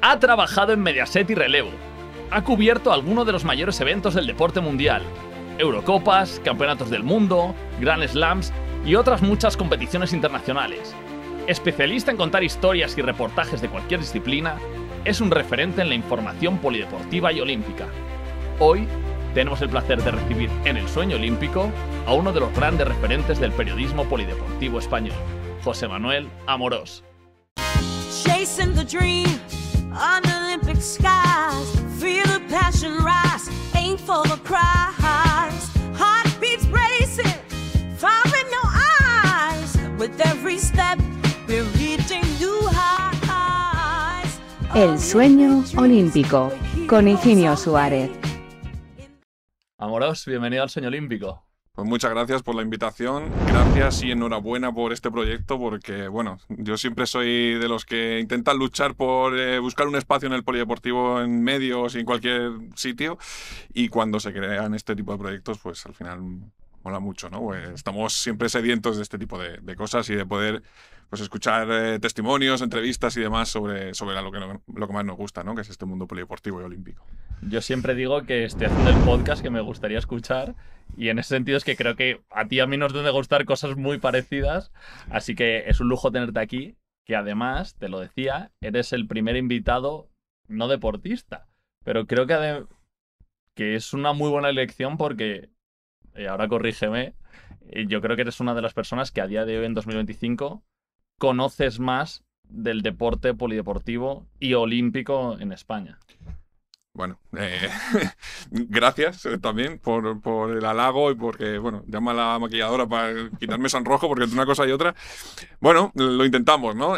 Ha trabajado en Mediaset y Relevo. Ha cubierto algunos de los mayores eventos del deporte mundial: Eurocopas, Campeonatos del Mundo, Grand Slams y otras muchas competiciones internacionales. Especialista en contar historias y reportajes de cualquier disciplina, es un referente en la información polideportiva y olímpica. Hoy tenemos el placer de recibir en El Sueño Olímpico a uno de los grandes referentes del periodismo polideportivo español, José Manuel Amorós. Chasing the dream on Olympic skies, feel the passion rise, aim for the prize, heartbeats racing, fire in your eyes, with every step we're reaching new highs. El Sueño Olímpico, con Higinio Suárez. Amorós, bienvenido al Sueño Olímpico. Pues muchas gracias por la invitación, gracias y enhorabuena por este proyecto porque, bueno, yo siempre soy de los que intentan luchar por buscar un espacio en el polideportivo, en medios y en cualquier sitio, y cuando se crean este tipo de proyectos, pues al final mola mucho, ¿no? Pues estamos siempre sedientos de este tipo de cosas y de poder pues escuchar testimonios, entrevistas y demás sobre lo que más nos gusta, ¿no? Que es este mundo polideportivo y olímpico. Yo siempre digo que estoy haciendo el podcast que me gustaría escuchar, y en ese sentido es que creo que a ti y a mí nos deben de gustar cosas muy parecidas, así que es un lujo tenerte aquí, que además, te lo decía, eres el primer invitado no deportista, pero creo que es una muy buena elección porque, ahora corrígeme, yo creo que eres una de las personas que a día de hoy, en 2025, conoces más del deporte polideportivo y olímpico en España. Bueno, gracias también por el halago y porque, bueno, llama a la maquilladora para quitarme sonrojo porque entre una cosa y otra. Bueno, lo intentamos, ¿no?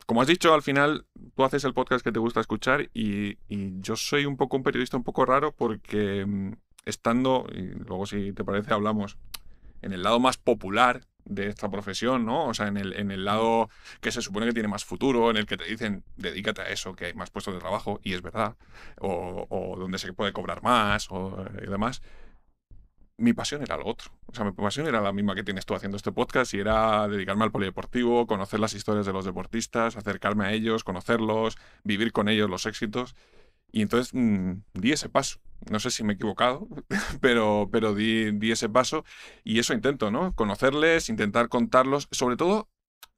Como has dicho, al final tú haces el podcast que te gusta escuchar y yo soy un periodista un poco raro porque estando, y luego si te parece hablamos, en el lado más popular de esta profesión, ¿no? O sea, en el lado que se supone que tiene más futuro, en el que te dicen, dedícate a eso, que hay más puestos de trabajo, y es verdad, o donde se puede cobrar más, y demás. Mi pasión era lo otro. O sea, mi pasión era la misma que tienes tú haciendo este podcast, y era dedicarme al polideportivo, conocer las historias de los deportistas, acercarme a ellos, conocerlos, vivir con ellos los éxitos. Y entonces di ese paso. No sé si me he equivocado, pero di ese paso y eso intento, ¿no? Conocerles, intentar contarlos, sobre todo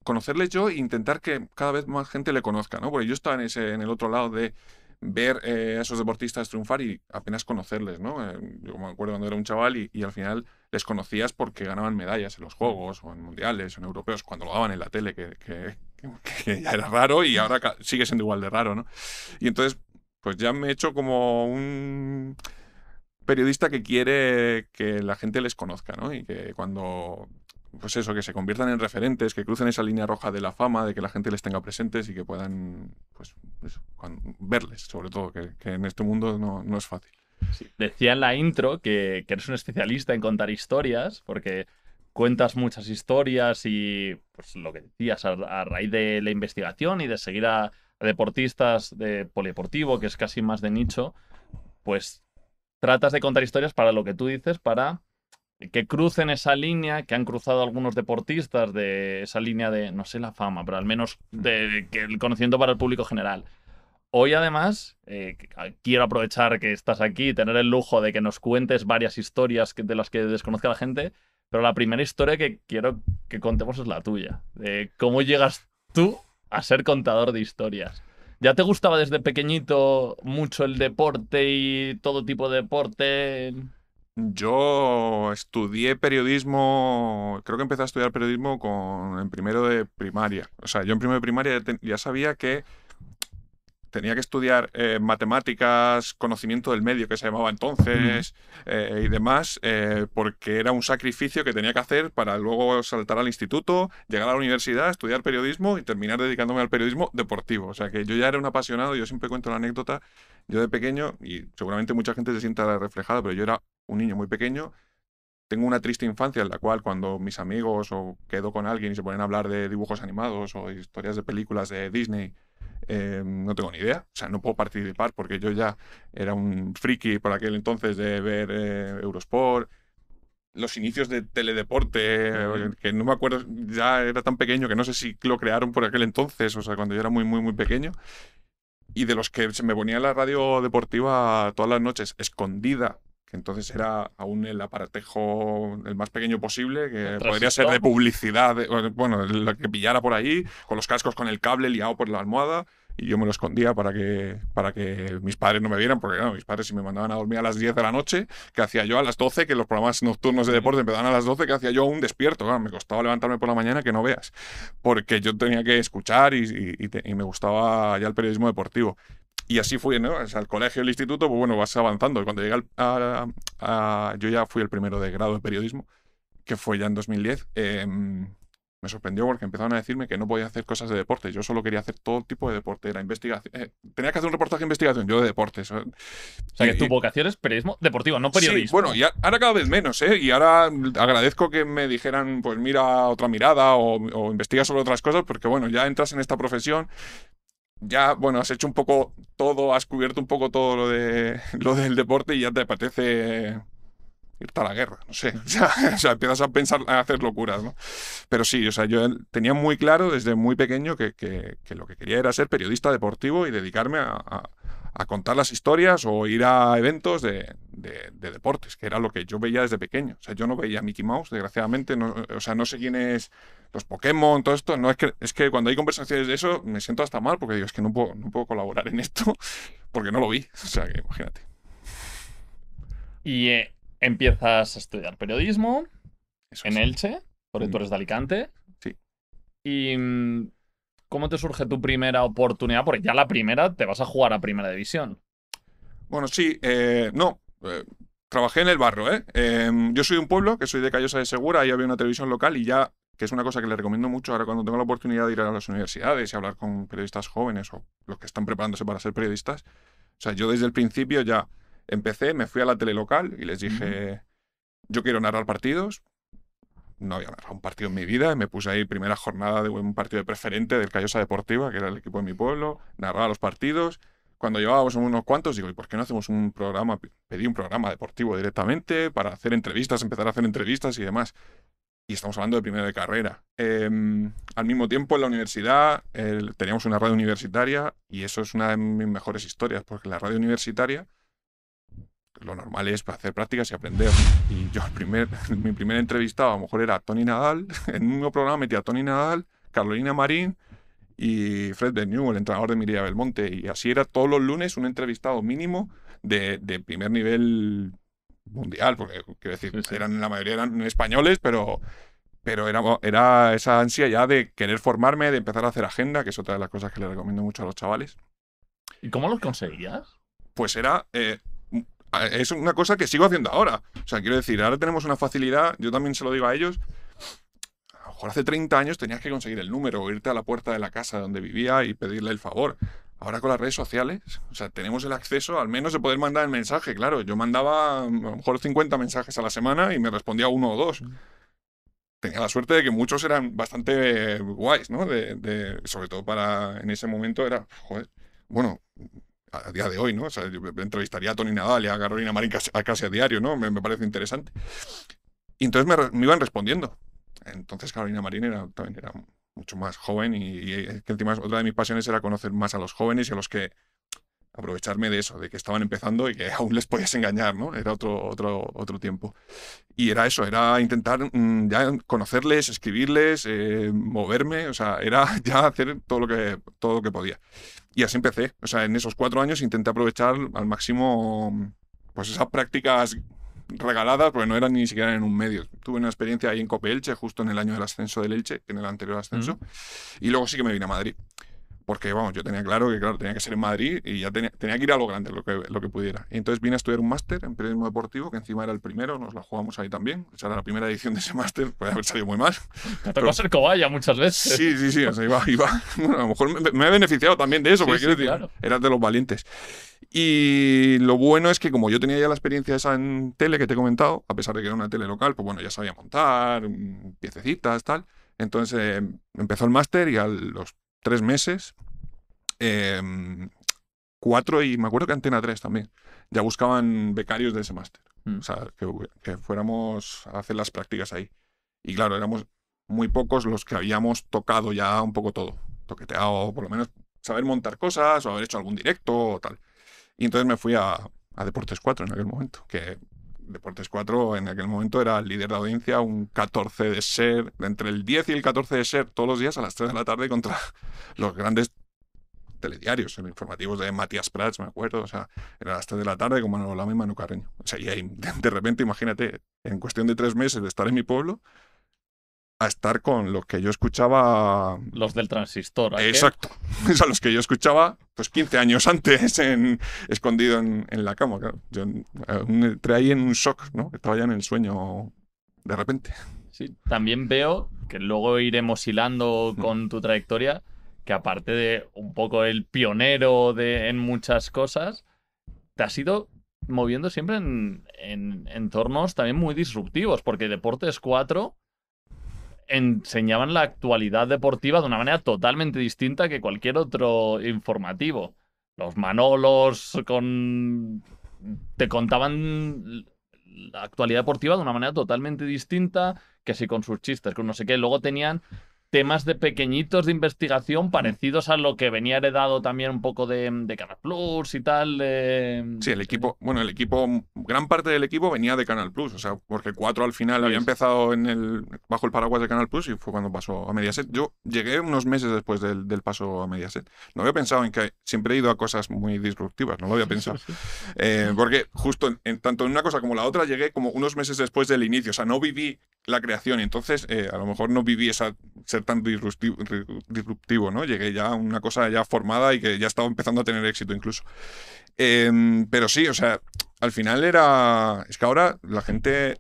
conocerles yo e intentar que cada vez más gente le conozca, ¿no? Porque yo estaba en el otro lado de ver a esos deportistas triunfar y apenas conocerles, ¿no? Yo me acuerdo cuando era un chaval y al final les conocías porque ganaban medallas en los Juegos o en Mundiales o en Europeos, cuando lo daban en la tele, que ya era raro y ahora sigue siendo igual de raro, ¿no? Y entonces pues ya me he hecho como un periodista que quiere que la gente les conozca, ¿no? Y que cuando, pues eso, que se conviertan en referentes, que crucen esa línea roja de la fama, de que la gente les tenga presentes y que puedan, pues eso, verles, sobre todo, que en este mundo no es fácil. Sí. Decía en la intro que eres un especialista en contar historias, porque cuentas muchas historias y, pues lo que decías, a raíz de la investigación y de seguir a deportistas de polideportivo, que es casi más de nicho, pues tratas de contar historias para lo que tú dices, para que crucen esa línea que han cruzado algunos deportistas, de esa línea de, no sé la fama, pero al menos de que el conocimiento para el público general. Hoy además quiero aprovechar que estás aquí y tener el lujo de que nos cuentes varias historias de las que desconozca la gente, pero la primera historia que quiero que contemos es la tuya, de cómo llegas tú a ser contador de historias. ¿Ya te gustaba desde pequeñito mucho el deporte y todo tipo de deporte? Yo estudié periodismo, creo que empecé a estudiar periodismo en primero de primaria. O sea, yo en primero de primaria ya sabía que tenía que estudiar matemáticas, conocimiento del medio, que se llamaba entonces, y demás, porque era un sacrificio que tenía que hacer para luego saltar al instituto, llegar a la universidad, estudiar periodismo y terminar dedicándome al periodismo deportivo. O sea, que yo ya era un apasionado. Yo siempre cuento la anécdota. Yo de pequeño, y seguramente mucha gente se sienta reflejada, pero yo era un niño muy pequeño. Tengo una triste infancia en la cual cuando mis amigos o quedo con alguien y se ponen a hablar de dibujos animados o historias de películas de Disney, no tengo ni idea. O sea, no puedo participar porque yo ya era un friki por aquel entonces de ver Eurosport, los inicios de Teledeporte, que no me acuerdo, ya era tan pequeño que no sé si lo crearon por aquel entonces, o sea, cuando yo era muy, muy, muy pequeño. y de los que se me ponía en la radio deportiva todas las noches, escondida, que entonces era aún el aparatejo el más pequeño posible, que podría ser de publicidad, bueno, lo que pillara por ahí, con los cascos con el cable liado por la almohada, y yo me lo escondía para que mis padres no me vieran, porque claro, mis padres si me mandaban a dormir a las 10 de la noche, ¿qué hacía yo a las 12? Que los programas nocturnos de deporte empezaban a las 12, ¿qué hacía yo aún despierto? Claro, me costaba levantarme por la mañana que no veas, porque yo tenía que escuchar y me gustaba ya el periodismo deportivo. Y así fui, ¿no? O sea, el colegio, el instituto, pues bueno, vas avanzando. Y cuando llegué yo ya fui el primero de grado de periodismo, que fue ya en 2010. Me sorprendió porque empezaron a decirme que no podía hacer cosas de deporte. Yo solo quería hacer todo tipo de deporte. Era investigación. Tenía que hacer un reportaje de investigación, yo de deportes. O sea, que tu vocación es periodismo deportivo, no periodismo. Sí, bueno, y ahora cada vez menos, ¿eh? Y ahora agradezco que me dijeran, pues mira otra mirada o investiga sobre otras cosas, porque bueno, ya entras en esta profesión. Ya, bueno, has hecho un poco todo, has cubierto un poco todo lo del deporte y ya te apetece irte a la guerra, no sé. O sea, empiezas a pensar, a hacer locuras, ¿no? Pero sí, o sea, yo tenía muy claro desde muy pequeño que lo que quería era ser periodista deportivo y dedicarme a contar las historias o ir a eventos de deportes, que era lo que yo veía desde pequeño. O sea, yo no veía Mickey Mouse, desgraciadamente, o sea, no sé quién es los Pokémon, todo esto. No, es que cuando hay conversaciones de eso me siento hasta mal porque digo, es que no puedo colaborar en esto porque no lo vi. O sea, que imagínate. Y empiezas a estudiar periodismo Eso en es. Elche, porque tú eres de Alicante. Sí. Y ¿cómo te surge tu primera oportunidad? Porque ya la primera te vas a jugar a Primera División. Bueno, sí, no. Trabajé en el barro, ¿eh? Yo soy de un pueblo, que soy de Callosa de Segura, ahí había una televisión local y ya, que es una cosa que le recomiendo mucho ahora cuando tengo la oportunidad de ir a las universidades y hablar con periodistas jóvenes o los que están preparándose para ser periodistas. O sea, yo desde el principio ya empecé, me fui a la tele local y les dije, yo quiero narrar partidos. No había narrado un partido en mi vida, y me puse ahí primera jornada de un partido de preferente del Callosa Deportiva, que era el equipo de mi pueblo, narraba los partidos. Cuando llevábamos unos cuantos, digo, ¿y por qué no hacemos un programa? Pedí un programa deportivo directamente para hacer entrevistas, empezar a hacer entrevistas y demás. Y estamos hablando de primero de carrera. Al mismo tiempo, en la universidad teníamos una radio universitaria y eso es una de mis mejores historias, porque la radio universitaria lo normal es hacer prácticas y aprender. Y yo mi primer entrevistado a lo mejor era Tony Nadal. En un mismo programa metía a Tony Nadal, Carolina Marín y Fred Vernieu, el entrenador de Mireia Belmonte. Y así era todos los lunes un entrevistado mínimo de primer nivel mundial, porque quiero decir, Sí, sí. la mayoría eran españoles, pero era esa ansia ya de querer formarme, de empezar a hacer agenda, que es otra de las cosas que le recomiendo mucho a los chavales. ¿Y cómo los conseguías? Pues es una cosa que sigo haciendo ahora. O sea, quiero decir, ahora tenemos una facilidad, yo también se lo digo a ellos. A lo mejor hace 30 años tenías que conseguir el número o irte a la puerta de la casa donde vivía y pedirle el favor. Ahora con las redes sociales, o sea, tenemos el acceso al menos de poder mandar el mensaje. Claro, yo mandaba a lo mejor 50 mensajes a la semana y me respondía uno o dos. Tenía la suerte de que muchos eran bastante guays, ¿no? Sobre todo en ese momento era, joder, bueno, a día de hoy, ¿no? O sea, yo entrevistaría a Tony Nadal y a Carolina Marín casi a diario, ¿no? Me parece interesante. Y entonces me iban respondiendo. Entonces Carolina Marín también era mucho más joven y que encima otra de mis pasiones era conocer más a los jóvenes y a los que aprovecharme de eso, de que estaban empezando y que aún les podías engañar, ¿no? Era otro tiempo. Y era eso, era intentar ya conocerles, escribirles, moverme, o sea, era ya hacer todo lo que podía. Y así empecé. O sea, en esos 4 años intenté aprovechar al máximo pues esas prácticas regaladas, porque no eran ni siquiera en un medio. Tuve una experiencia ahí en Cope Elche, justo en el año del ascenso del Elche, en el anterior ascenso, y luego sí que me vine a Madrid. Porque, vamos, yo tenía claro que tenía que ser en Madrid y ya tenía que ir a lo grande, lo que pudiera. Y entonces vine a estudiar un máster en periodismo deportivo, que encima era el primero, nos la jugamos ahí también. O sea, era la primera edición de ese máster, puede haber salido muy mal. Te tocó ser cobaya muchas veces. Sí, o sea, iba. Bueno, a lo mejor me he beneficiado también de eso, porque quiero decir, claro. Eras de los valientes. Y lo bueno es que como yo tenía ya la experiencia esa en tele que te he comentado, a pesar de que era una tele local, pues bueno, ya sabía montar, piececitas, tal. Entonces empezó el máster y a los 3 meses... 4 y me acuerdo que Antena 3 también. Ya buscaban becarios de ese máster. O sea, que fuéramos a hacer las prácticas ahí. Y claro, éramos muy pocos los que habíamos tocado ya un poco todo. Toqueteado, por lo menos saber montar cosas o haber hecho algún directo o tal. Y entonces me fui a Deportes 4 en aquel momento, que Deportes 4 en aquel momento era el líder de audiencia, un 14 de SER, entre el 10 y el 14 de SER todos los días a las 3 de la tarde contra los grandes telediarios, informativos de Matías Prats, me acuerdo, o sea, era a las 3 de la tarde con Manolo Lama y Manu Carreño. O sea, y ahí, de repente, imagínate, en cuestión de 3 meses de estar en mi pueblo, a estar con los que yo escuchaba... Los del transistor. ¿a qué? Exacto. Es a los que yo escuchaba pues 15 años antes escondido en la cama. Claro. Yo entré ahí en un shock, ¿no? Estaba ya en el sueño de repente. Sí, también veo que luego iremos hilando con tu trayectoria, que aparte de un poco el pionero en muchas cosas, te has ido moviendo siempre en entornos también muy disruptivos, porque Deportes 4 enseñaban la actualidad deportiva de una manera totalmente distinta que cualquier otro informativo. Los Manolos te contaban la actualidad deportiva de una manera totalmente distinta, que si con sus chistes, con no sé qué. Luego tenían temas de pequeñitos de investigación parecidos a lo que venía heredado también un poco de Canal Plus y tal. Sí, el equipo, gran parte del equipo venía de Canal Plus, o sea, porque 4 al final había empezado bajo el paraguas de Canal Plus y fue cuando pasó a Mediaset. Yo llegué unos meses después del paso a Mediaset. No había pensado en que siempre he ido a cosas muy disruptivas, no lo había pensado. Porque justo tanto en una cosa como la otra llegué como unos meses después del inicio, o sea, no viví la creación y entonces a lo mejor no viví ser tan disruptivo, ¿no? Llegué ya a una cosa ya formada y que ya estaba empezando a tener éxito incluso. Pero sí, o sea, al final es que ahora la gente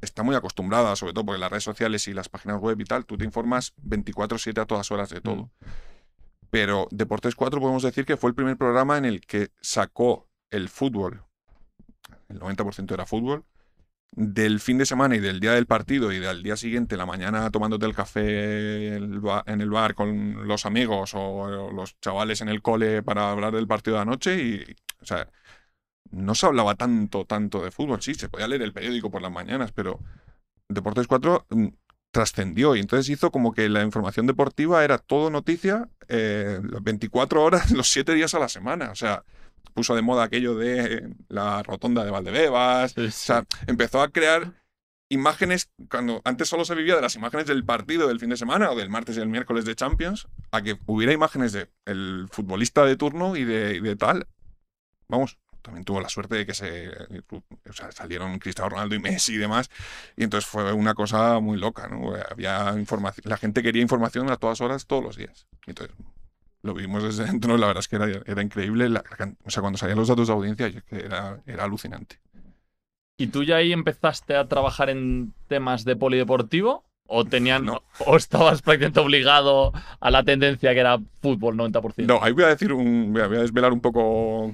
está muy acostumbrada, sobre todo porque las redes sociales y las páginas web y tal, tú te informas 24/7 a todas horas de todo. Pero Deportes 4 podemos decir que fue el primer programa en el que sacó el fútbol, el 90% era fútbol, del fin de semana y del día del partido y del día siguiente, la mañana tomándote el café en el bar con los amigos o los chavales en el cole para hablar del partido de anoche y, o sea, no se hablaba tanto de fútbol. Sí, se podía leer el periódico por las mañanas, pero Deportes 4 trascendió y entonces hizo como que la información deportiva era todo noticia 24 horas, los 7 días a la semana, o sea... Puso de moda aquello de la rotonda de Valdebebas. Sí. O sea, empezó a crear imágenes, cuando antes solo se vivía de las imágenes del partido del fin de semana o del martes y el miércoles de Champions, a que hubiera imágenes del futbolista de turno y de tal. Vamos, también tuvo la suerte de que salieron Cristiano Ronaldo y Messi y demás, y entonces fue una cosa muy loca, ¿no? Había información, la gente quería información a todas horas, todos los días. Entonces... Lo vimos desde dentro, la verdad es que era increíble. O sea, cuando salían los datos de audiencia, era alucinante. ¿Y tú ya ahí empezaste a trabajar en temas de polideportivo? ¿O o estabas prácticamente obligado a la tendencia que era fútbol 90%? No, ahí voy a desvelar un poco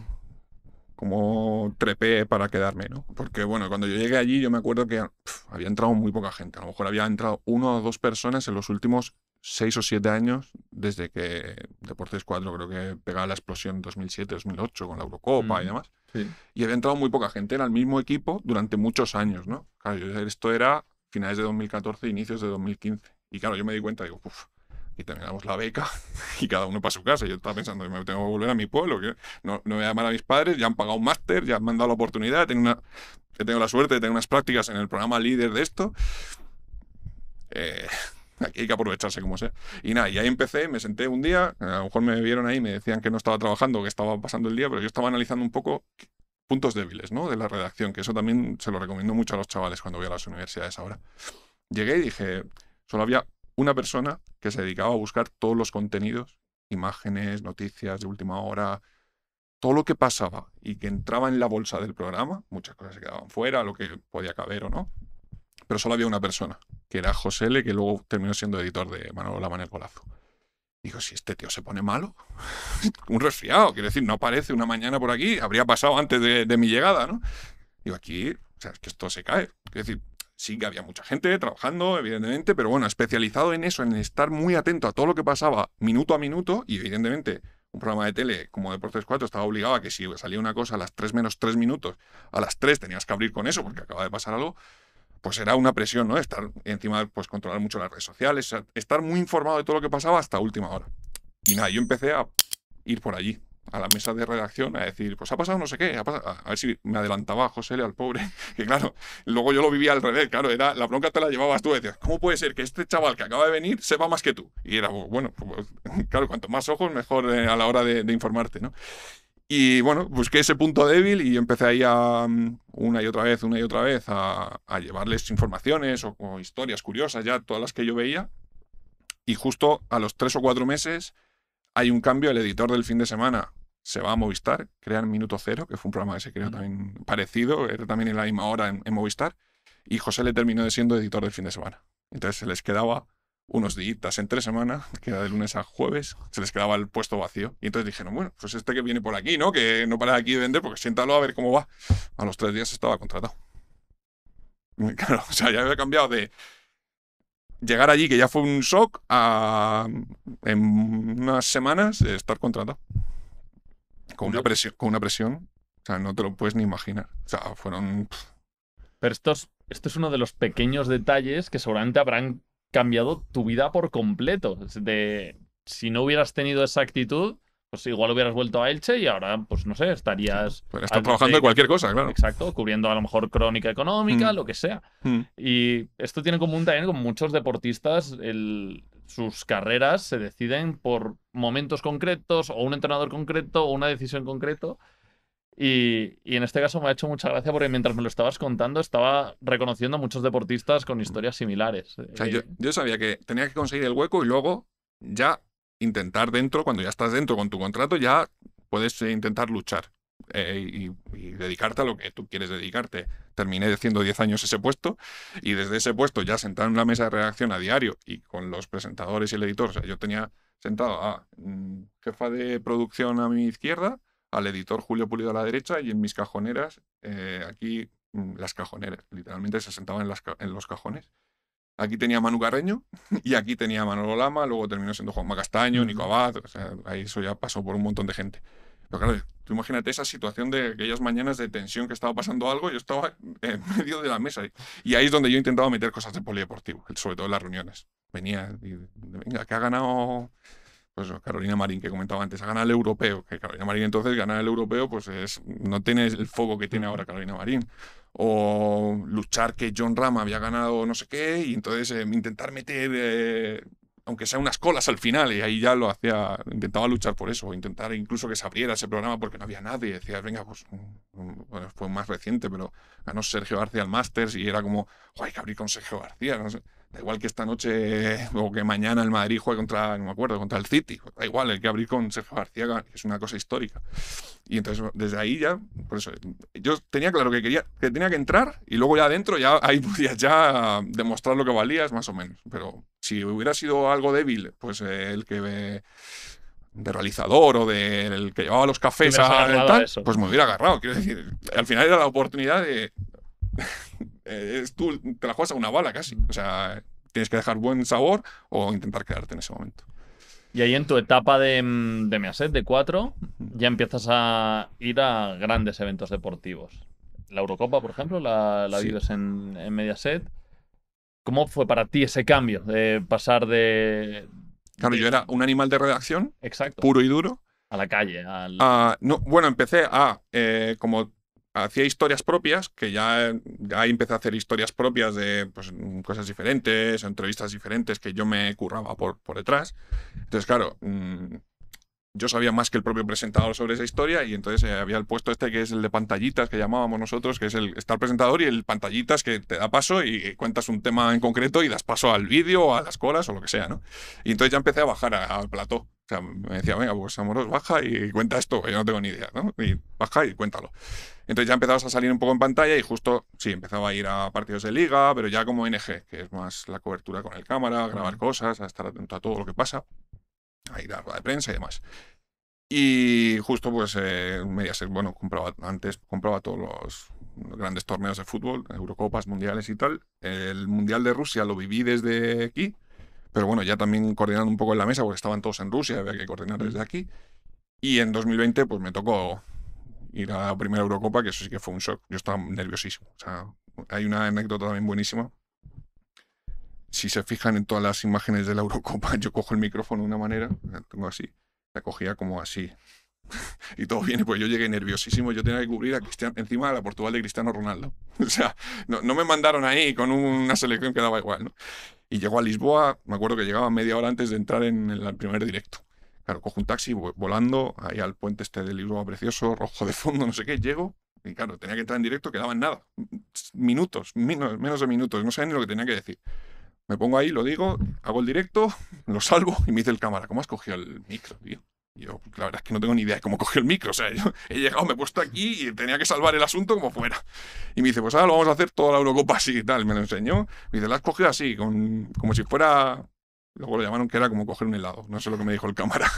cómo trepé para quedarme, ¿no? Porque, bueno, cuando yo llegué allí, yo me acuerdo que había entrado muy poca gente. A lo mejor había entrado 1 o 2 personas en los últimos 6 o 7 años, desde que Deportes 4 creo que pegaba la explosión en 2007-2008 con la Eurocopa y demás. Sí. Y había entrado muy poca gente, era el mismo equipo durante muchos años, ¿no? Claro, esto era finales de 2014, inicios de 2015. Y claro, yo me di cuenta, digo, aquí terminamos la beca y cada uno para su casa. Y yo estaba pensando, me tengo que volver a mi pueblo, que no voy a llamar a mis padres, ya han pagado un máster, ya me han dado la oportunidad, he tenido la suerte de tener unas prácticas en el programa líder de esto. Aquí hay que aprovecharse como sea. Y nada, y ahí empecé, me senté un día, a lo mejor me vieron ahí, me decían que no estaba trabajando, que estaba pasando el día, pero yo estaba analizando un poco puntos débiles, ¿no? De la redacción, que eso también se lo recomiendo mucho a los chavales cuando voy a las universidades ahora. Llegué y dije, solo había una persona que se dedicaba a buscar todos los contenidos, imágenes, noticias de última hora, todo lo que pasaba y que entraba en la bolsa del programa, muchas cosas se quedaban fuera, lo que podía caber o no. Pero solo había una persona, que era José L., que luego terminó siendo editor de Manolo Lama en el Golazo. Digo, si este tío se pone malo, un resfriado, quiero decir, no aparece una mañana por aquí, habría pasado antes de mi llegada, ¿no? Digo, aquí, o sea, es que esto se cae. Quiero decir, sí que había mucha gente trabajando, evidentemente, pero bueno, especializado en eso, en estar muy atento a todo lo que pasaba minuto a minuto, y evidentemente un programa de tele como Deportes 4 estaba obligado a que si salía una cosa a las 3 menos 3 minutos, a las 3 tenías que abrir con eso porque acaba de pasar algo. Pues era una presión, ¿no? Estar encima, pues controlar mucho las redes sociales, estar muy informado de todo lo que pasaba hasta última hora. Y nada, yo empecé a ir por allí, a la mesa de redacción, a decir, pues ha pasado no sé qué, a ver si me adelantaba a José, al pobre, que claro, luego yo lo vivía al revés, claro, era la bronca te la llevabas tú, decías, ¿cómo puede ser que este chaval que acaba de venir sepa más que tú? Y era, bueno, pues, claro, cuanto más ojos, mejor a la hora de informarte, ¿no? Y bueno, busqué ese punto débil y empecé ahí una y otra vez a llevarles informaciones o historias curiosas, ya todas las que yo veía. Y justo a los 3 o 4 meses hay un cambio, el editor del fin de semana se va a Movistar, crean Minuto Cero, que fue un programa que se creó también parecido, era también en la misma hora en Movistar, y José le terminó siendo editor del fin de semana. Entonces se les quedaba unos días entre semana, que era de lunes a jueves, se les quedaba el puesto vacío. Y entonces dijeron, bueno, pues este que viene por aquí, ¿no? Que no para aquí de vender, porque siéntalo a ver cómo va. A los 3 días estaba contratado. Claro, o sea, ya había cambiado de llegar allí, que ya fue un shock, a en unas semanas estar contratado. Con una presión, o sea, no te lo puedes ni imaginar. O sea, fueron... Pero esto es uno de los pequeños detalles que seguramente habrán cambiado tu vida por completo. Si no hubieras tenido esa actitud, pues igual hubieras vuelto a Elche y ahora, pues no sé, estarías... Pues estás trabajando de cualquier cosa, claro. Exacto, cubriendo a lo mejor crónica económica, lo que sea. Y esto tiene común también con muchos deportistas, sus carreras se deciden por momentos concretos o un entrenador concreto o una decisión concreto. Y en este caso me ha hecho mucha gracia porque mientras me lo estabas contando estaba reconociendo a muchos deportistas con historias similares. O sea, yo sabía que tenía que conseguir el hueco y luego ya intentar dentro, cuando ya estás dentro con tu contrato, ya puedes intentar luchar y dedicarte a lo que tú quieres dedicarte. Terminé haciendo 10 años ese puesto y desde ese puesto ya sentado en una mesa de redacción a diario y con los presentadores y el editor, o sea, yo tenía sentado a jefa de producción a mi izquierda, al editor Julio Pulido a la derecha y en mis cajoneras, aquí las cajoneras, literalmente se sentaban en los cajones. Aquí tenía a Manu Carreño y aquí tenía a Manolo Lama, luego terminó siendo Juanma Castaño, Nico Abad, o sea, ahí eso ya pasó por un montón de gente. Pero claro, tú imagínate esa situación de aquellas mañanas de tensión que estaba pasando algo, yo estaba en medio de la mesa y ahí es donde yo intentaba meter cosas de polideportivo, sobre todo en las reuniones. Venía y venga, que ha ganado... Pues Carolina Marín, que comentaba antes, ha ganado el europeo. Que Carolina Marín entonces ganar el europeo, pues no tiene el foco que tiene ahora Carolina Marín. O luchar que John Ram había ganado no sé qué, y entonces intentar meter, aunque sea unas colas al final, y ahí ya lo hacía, intentaba luchar por eso, o intentar incluso que se abriera ese programa porque no había nadie. Decías, venga, pues bueno, fue más reciente, pero ganó Sergio García el Masters y era como, hay que abrir con Sergio García, no sé. Da igual que esta noche o que mañana el Madrid juegue contra, no me acuerdo, contra el City. Da igual, hay que abrir con Sergio García, que es una cosa histórica. Y entonces, desde ahí ya, por eso, yo tenía claro que tenía que entrar y luego ya adentro, ya ahí podías ya demostrar lo que valías, más o menos. Pero si hubiera sido algo débil, pues el que de realizador o del que llevaba los cafés tal, pues me hubiera agarrado. Quiero decir, al final era la oportunidad de... tú te la juegas a una bala casi. O sea, tienes que dejar buen sabor o intentar quedarte en ese momento. Y ahí en tu etapa de Mediaset, de 4, ya empiezas a ir a grandes eventos deportivos. La Eurocopa, por ejemplo, la Sí. vives en Mediaset. ¿Cómo fue para ti ese cambio de pasar de... Claro, yo era un animal de redacción, Exacto. puro y duro. A la calle. No, bueno, empecé como hacía historias propias, que ya empecé a hacer historias propias de pues, cosas diferentes, entrevistas diferentes que yo me curraba por detrás. Entonces, claro, yo sabía más que el propio presentador sobre esa historia y entonces había el puesto este que es el de pantallitas, que llamábamos nosotros, que está el presentador y el pantallitas que te da paso y cuentas un tema en concreto y das paso al vídeo o a las colas o lo que sea, ¿no? Y entonces ya empecé a bajar al plató. O sea, me decía, venga, pues Amoros, baja y cuenta esto, que yo no tengo ni idea, ¿no? Y baja y cuéntalo. Entonces ya empezabas a salir un poco en pantalla y justo, sí, empezaba a ir a partidos de liga, pero ya como NG, que es más la cobertura con el cámara, grabar cosas, a estar atento a todo lo que pasa, a ir a la rueda de prensa y demás. Y justo pues Mediaset, bueno, compraba todos los grandes torneos de fútbol, Eurocopas, Mundiales y tal. El Mundial de Rusia lo viví desde aquí, pero bueno, ya también coordinando un poco en la mesa, porque estaban todos en Rusia, había que coordinar desde aquí. Y en 2020 pues me tocó ir a la primera Eurocopa, que eso sí que fue un shock. Yo estaba nerviosísimo. O sea, hay una anécdota también buenísima. Si se fijan en todas las imágenes de la Eurocopa, yo cojo el micrófono de una manera, tengo así, la cogía como así. Y todo viene, pues yo llegué nerviosísimo, yo tenía que cubrir a Cristiano, encima de la Portugal de Cristiano Ronaldo. O sea, no me mandaron ahí con una selección que daba igual, ¿no? Y llego a Lisboa, me acuerdo que llegaba media hora antes de entrar en el primer directo. Claro, cojo un taxi volando ahí al puente este de Lisboa precioso, rojo de fondo, no sé qué, llego y claro, tenía que entrar en directo, quedaban nada, minutos, menos de minutos, no sabía ni lo que tenía que decir. Me pongo ahí, lo digo, hago el directo, lo salvo y me dice el cámara, ¿cómo has cogido el micro, tío? Y yo, la verdad es que no tengo ni idea de cómo cogió el micro. O sea, yo he llegado, me he puesto aquí y tenía que salvar el asunto como fuera. Y me dice, pues ahora lo vamos a hacer toda la Eurocopa así y tal. Me lo enseñó. Me dice, la has cogido así, como si fuera... Luego lo llamaron que era como coger un helado. No sé lo que me dijo el cámara.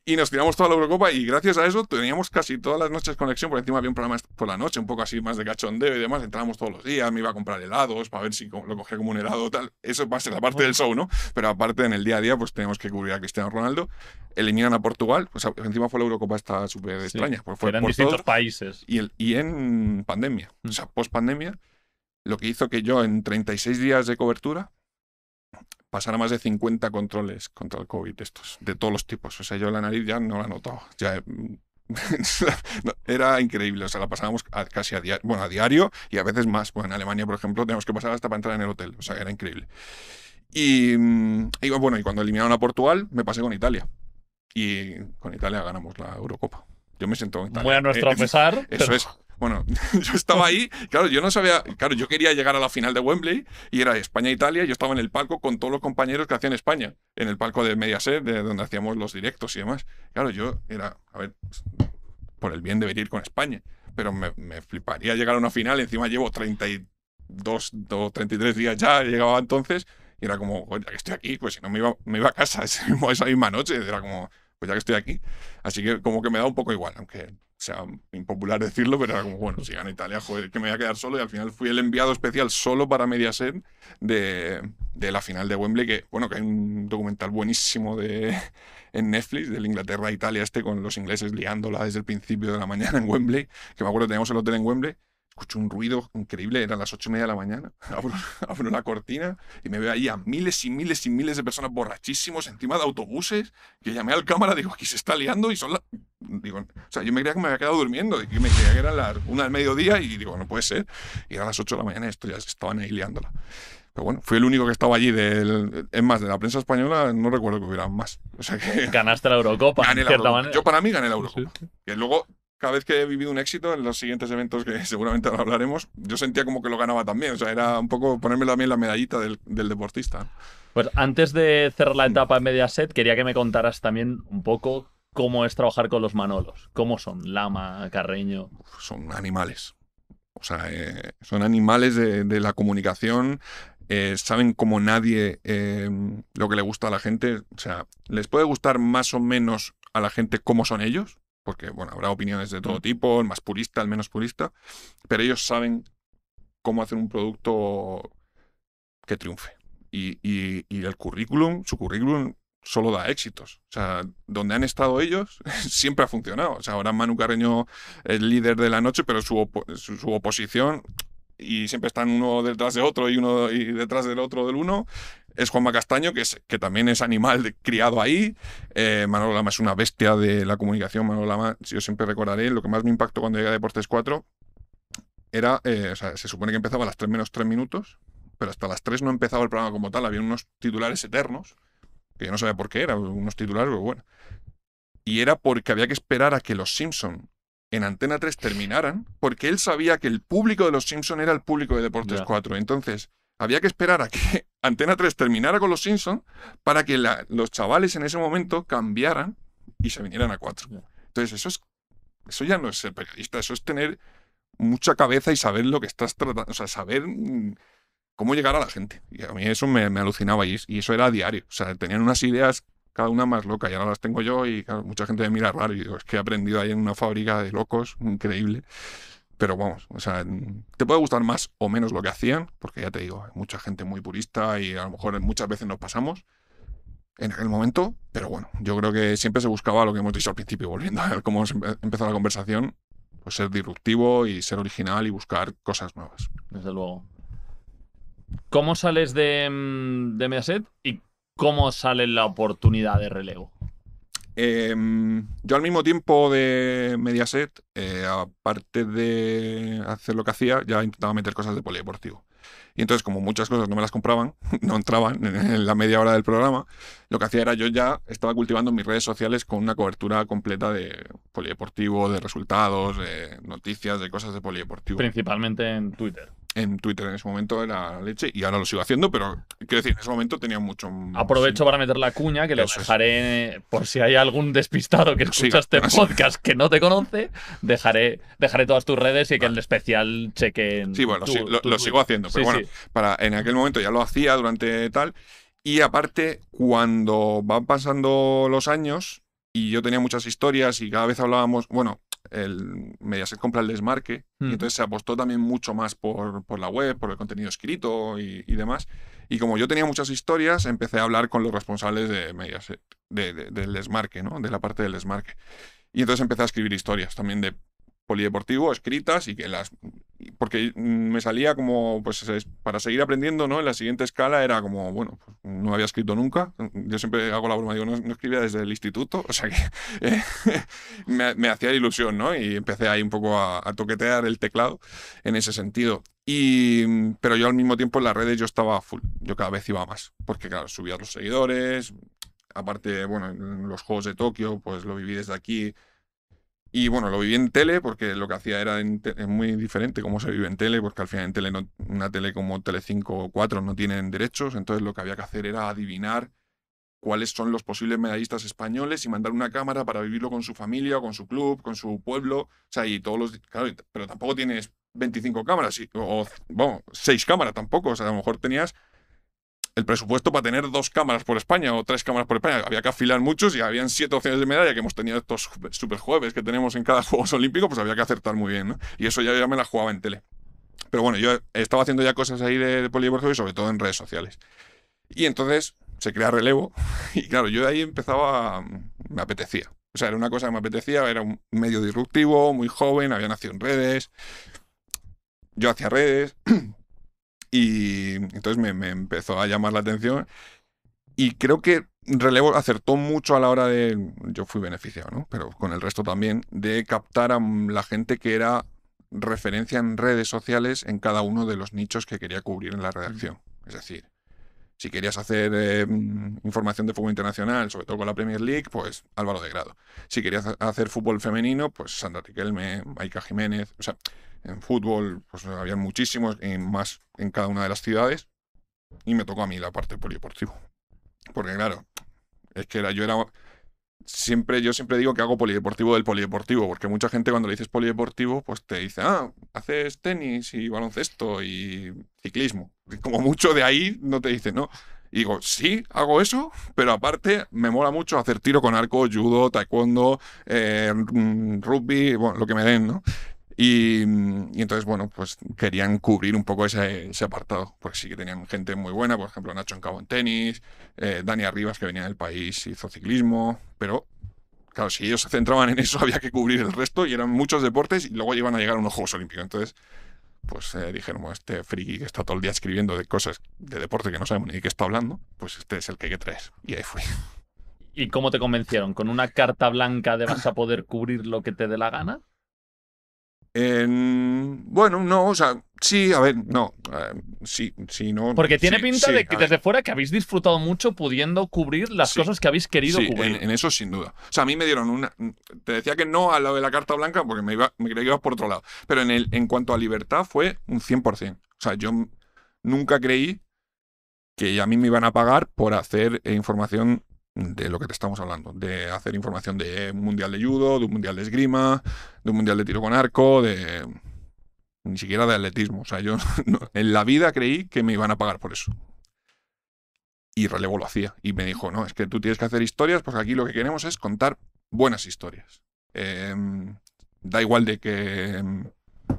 Y nos tiramos toda la Eurocopa y gracias a eso teníamos casi todas las noches conexión. Por encima había un programa por la noche, un poco así más de cachondeo y demás. Entrábamos todos los días, me iba a comprar helados para ver si lo cogía como un helado o tal. Eso va a ser la parte del show, ¿no? Pero aparte en el día a día pues teníamos que cubrir a Cristiano Ronaldo. Eliminan a Portugal. Pues encima fue la Eurocopa esta súper extraña. Pues fue eran por distintos todo. países. Y en pandemia. O sea, post pandemia. Lo que hizo que yo en 36 días de cobertura pasara más de 50 controles contra el COVID de todos los tipos. O sea, yo la nariz ya no la notaba. Ya, era increíble. O sea, la pasábamos casi a diario y a veces más. Bueno, en Alemania, por ejemplo, teníamos que pasar hasta para entrar en el hotel. O sea, era increíble. Y bueno, y cuando eliminaron a Portugal, me pasé con Italia. Y con Italia ganamos la Eurocopa. Yo me siento en Italia. Muy a nuestro pesar. Eso pero... es. Bueno, yo estaba ahí, claro, yo no sabía, claro, yo quería llegar a la final de Wembley y era España-Italia, yo estaba en el palco con todos los compañeros que hacían España, en el palco de Mediaset, de donde hacíamos los directos y demás. Claro, yo era, a ver, por el bien debería ir con España, pero me fliparía llegar a una final, encima llevo 32 o 33 días ya, llegaba entonces, y era como, ya que estoy aquí, pues si no me iba a casa esa misma noche, era como, pues ya que estoy aquí. Así que como que me da un poco igual, aunque sea impopular decirlo, pero era como, bueno, si gana Italia, joder, que me voy a quedar solo. Y al final fui el enviado especial solo para Mediaset de la final de Wembley, que, bueno, que hay un documental buenísimo en Netflix, del Inglaterra-Italia con los ingleses liándola desde el principio de la mañana en Wembley, que me acuerdo que teníamos el hotel en Wembley. Escucho un ruido increíble, eran las 8:30 de la mañana, abro la cortina y me veo ahí a miles y miles y miles de personas borrachísimos encima de autobuses, que llamé al cámara, digo, aquí se está liando y digo, o sea, yo me creía que me había quedado durmiendo, y me creía que era las 1 del mediodía y digo, no puede ser, y eran las 8 de la mañana y esto ya se estaban ahí liándola. Pero bueno, fui el único que estaba allí, es más, de la prensa española no recuerdo que hubiera más. O sea que... Ganaste la Eurocopa, gané en la cierta Eurocopa. manera. Yo para mí gané la Eurocopa. Sí. Que luego... Cada vez que he vivido un éxito, en los siguientes eventos que seguramente ahora hablaremos, yo sentía como que lo ganaba también. O sea, era un poco ponerme también la medallita del deportista. Pues antes de cerrar la etapa en Mediaset, quería que me contaras también un poco cómo es trabajar con los Manolos. ¿Cómo son? Lama, Carreño. Son animales. O sea, son animales de la comunicación. Saben como nadie lo que le gusta a la gente. O sea, les puede gustar más o menos a la gente cómo son ellos. Porque, bueno, habrá opiniones de todo tipo, el más purista, el menos purista, pero ellos saben cómo hacer un producto que triunfe. Y el currículum, su currículum solo da éxitos. O sea, donde han estado ellos, siempre ha funcionado. O sea, ahora Manu Carreño es líder de la noche, pero su oposición, y siempre están uno detrás de otro y detrás del otro del uno, es Juanma Castaño, que también es animal criado ahí. Manolo Lama es una bestia de la comunicación. Manolo Lama, yo siempre recordaré, lo que más me impactó cuando llegué a Deportes 4 era, o sea, se supone que empezaba a las 3 menos 3 minutos, pero hasta las 3 no empezaba el programa como tal. Había unos titulares eternos, que yo no sabía por qué eran unos titulares, pero bueno. Y era porque había que esperar a que los Simpson en Antena 3 terminaran, porque él sabía que el público de los Simpson era el público de Deportes 4. Entonces, había que esperar a que Antena 3 terminara con los Simpsons para que los chavales en ese momento cambiaran y se vinieran a 4. Entonces, eso ya no es ser periodista, eso es tener mucha cabeza y saber lo que estás tratando, o sea, saber cómo llegar a la gente. Y a mí eso me alucinaba y eso era a diario. O sea, tenían unas ideas cada una más loca y ahora las tengo yo y claro, mucha gente me mira raro y digo, es que he aprendido ahí en una fábrica de locos, increíble. Pero vamos, o sea, te puede gustar más o menos lo que hacían, porque ya te digo, hay mucha gente muy purista y a lo mejor muchas veces nos pasamos en aquel momento, pero bueno, yo creo que siempre se buscaba lo que hemos dicho al principio, volviendo a ver cómo empezó la conversación, pues ser disruptivo y ser original y buscar cosas nuevas. Desde luego. ¿Cómo sales de Mediaset y cómo sale la oportunidad de relevo? Yo al mismo tiempo de Mediaset, aparte de hacer lo que hacía, ya intentaba meter cosas de polideportivo. Y entonces, como muchas cosas no me las compraban, no entraban en la media hora del programa, lo que hacía era yo ya estaba cultivando mis redes sociales con una cobertura completa de polideportivo, de resultados, de noticias, de cosas de polideportivo. Principalmente en Twitter. En Twitter en ese momento era la leche y ahora lo sigo haciendo, pero quiero decir, en ese momento tenía mucho... Aprovecho para meter la cuña, que lo Eso es. dejaré, por si hay algún despistado que escucha este podcast que no te conoce, dejaré todas tus redes y que el especial chequen. Sí, bueno, lo sigo haciendo, pero Sí, bueno, sí. en aquel momento ya lo hacía durante tal. Y aparte, cuando van pasando los años y yo tenía muchas historias y cada vez hablábamos, bueno, el Mediaset compra el desmarque y entonces se apostó también mucho más por la web, por el contenido escrito y demás. Y como yo tenía muchas historias, empecé a hablar con los responsables de Mediaset, del desmarque, ¿no? De la parte del desmarque. Y entonces empecé a escribir historias también de polideportivo, escritas y que las... Porque me salía como, pues para seguir aprendiendo, ¿no? En la siguiente escala era como, bueno, pues, no había escrito nunca. Yo siempre hago la broma, digo, no escribía desde el instituto, o sea que me hacía ilusión, ¿no? Y empecé ahí un poco a toquetear el teclado en ese sentido. Pero yo al mismo tiempo en las redes yo estaba full, yo cada vez iba más, porque claro, subía los seguidores, aparte, bueno, en los Juegos de Tokio, pues lo viví desde aquí. Y bueno, lo viví en tele porque lo que hacía era es muy diferente cómo se vive en tele, porque al final en tele una tele como Telecinco o 4 no tienen derechos, entonces lo que había que hacer era adivinar cuáles son los posibles medallistas españoles y mandar una cámara para vivirlo con su familia, con su club, con su pueblo, o sea, y todos los... Claro, pero tampoco tienes 25 cámaras, bueno, 6 cámaras tampoco, o sea, a lo mejor tenías el presupuesto para tener 2 cámaras por España o 3 cámaras por España. Había que afilar muchos y habían 7 opciones de medalla que hemos tenido estos super jueves que tenemos en cada Juegos Olímpicos, pues había que acertar muy bien, ¿no? Y eso ya me la jugaba en tele. Pero bueno, yo estaba haciendo ya cosas ahí de polideportivo y sobre todo en redes sociales. Y entonces se crea Relevo y claro, yo de ahí empezaba, me apetecía. O sea, era una cosa que me apetecía, era un medio disruptivo, muy joven, había nacido en redes, yo hacía redes y entonces me empezó a llamar la atención y creo que Relevo acertó mucho a la hora de, yo fui beneficiado, ¿no? Pero con el resto también, de captar a la gente que era referencia en redes sociales en cada uno de los nichos que quería cubrir en la redacción. Es decir, si querías hacer información de fútbol internacional, sobre todo con la Premier League, pues Álvaro de Grado. Si querías hacer fútbol femenino, pues Sandra Riquelme, Maika Jiménez. O sea, en fútbol pues había muchísimos, más en cada una de las ciudades. Y me tocó a mí la parte polideportivo. Porque claro, es que yo siempre digo que hago polideportivo del polideportivo, porque mucha gente cuando le dices polideportivo, pues te dice, haces tenis y baloncesto y ciclismo. Y como mucho de ahí no te dice, no. Y digo, sí, hago eso, pero aparte me mola mucho hacer tiro con arco, judo, taekwondo, rugby, bueno, lo que me den, ¿no? Y entonces, bueno, pues querían cubrir un poco ese apartado, porque sí que tenían gente muy buena, por ejemplo, Nacho Encabo en tenis, Dani Arribas, que venía del país, hizo ciclismo, pero claro, si ellos se centraban en eso, había que cubrir el resto, y eran muchos deportes, y luego iban a llegar a unos Juegos Olímpicos. Entonces, pues dijeron, bueno, este friki que está todo el día escribiendo de cosas de deporte que no sabemos ni de qué está hablando, pues este es el que hay que traer. Y ahí fui. ¿Y cómo te convencieron? ¿Con una carta blanca de vas a poder cubrir lo que te dé la gana? Bueno, no, o sea, sí, a ver, no, sí, no. Porque tiene sí, pinta sí, de que desde fuera que habéis disfrutado mucho pudiendo cubrir las Sí. cosas que habéis querido Sí, cubrir. en eso sin duda. O sea, a mí me dieron una... Te decía que no a lo de la carta blanca porque me creía que ibas por otro lado. Pero en cuanto a libertad fue un 100%. O sea, yo nunca creí que a mí me iban a pagar por hacer información de lo que te estamos hablando. De hacer información de un mundial de judo, de un mundial de esgrima, de un mundial de tiro con arco, ni siquiera de atletismo. O sea, yo en la vida creí que me iban a pagar por eso. Y Relevo lo hacía. Y me dijo, no, es que tú tienes que hacer historias porque aquí lo que queremos es contar buenas historias. Da igual de qué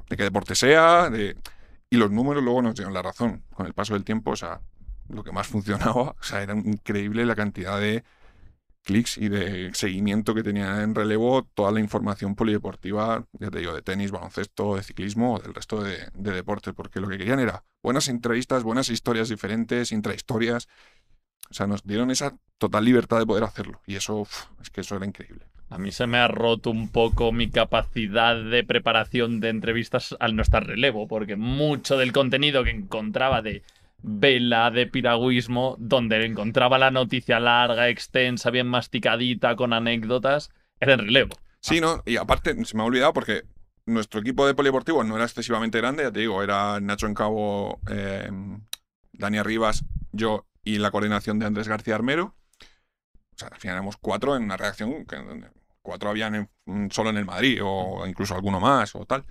deporte sea. Y los números luego nos dieron la razón. Con el paso del tiempo, o sea, lo que más funcionaba, o sea, era increíble la cantidad de clics y de seguimiento que tenía en Relevo toda la información polideportiva, ya te digo, de tenis, baloncesto, de ciclismo o del resto de deportes, porque lo que querían era buenas entrevistas, buenas historias diferentes, intrahistorias, O sea, nos dieron esa total libertad de poder hacerlo. Y eso, es que eso era increíble. A mí se me ha roto un poco mi capacidad de preparación de entrevistas al no estar relevo, porque mucho del contenido que encontraba de vela, de piragüismo, donde encontraba la noticia larga, extensa, bien masticadita, con anécdotas, era en relevo. Sí, ¿no? Y aparte, se me ha olvidado porque nuestro equipo de polideportivo no era excesivamente grande, ya te digo, era Nacho Encabo, Dani Arribas, yo y la coordinación de Andrés García Armero. O sea, al final éramos 4 en una redacción, que 4 habían solo en el Madrid, o incluso alguno más, o tal.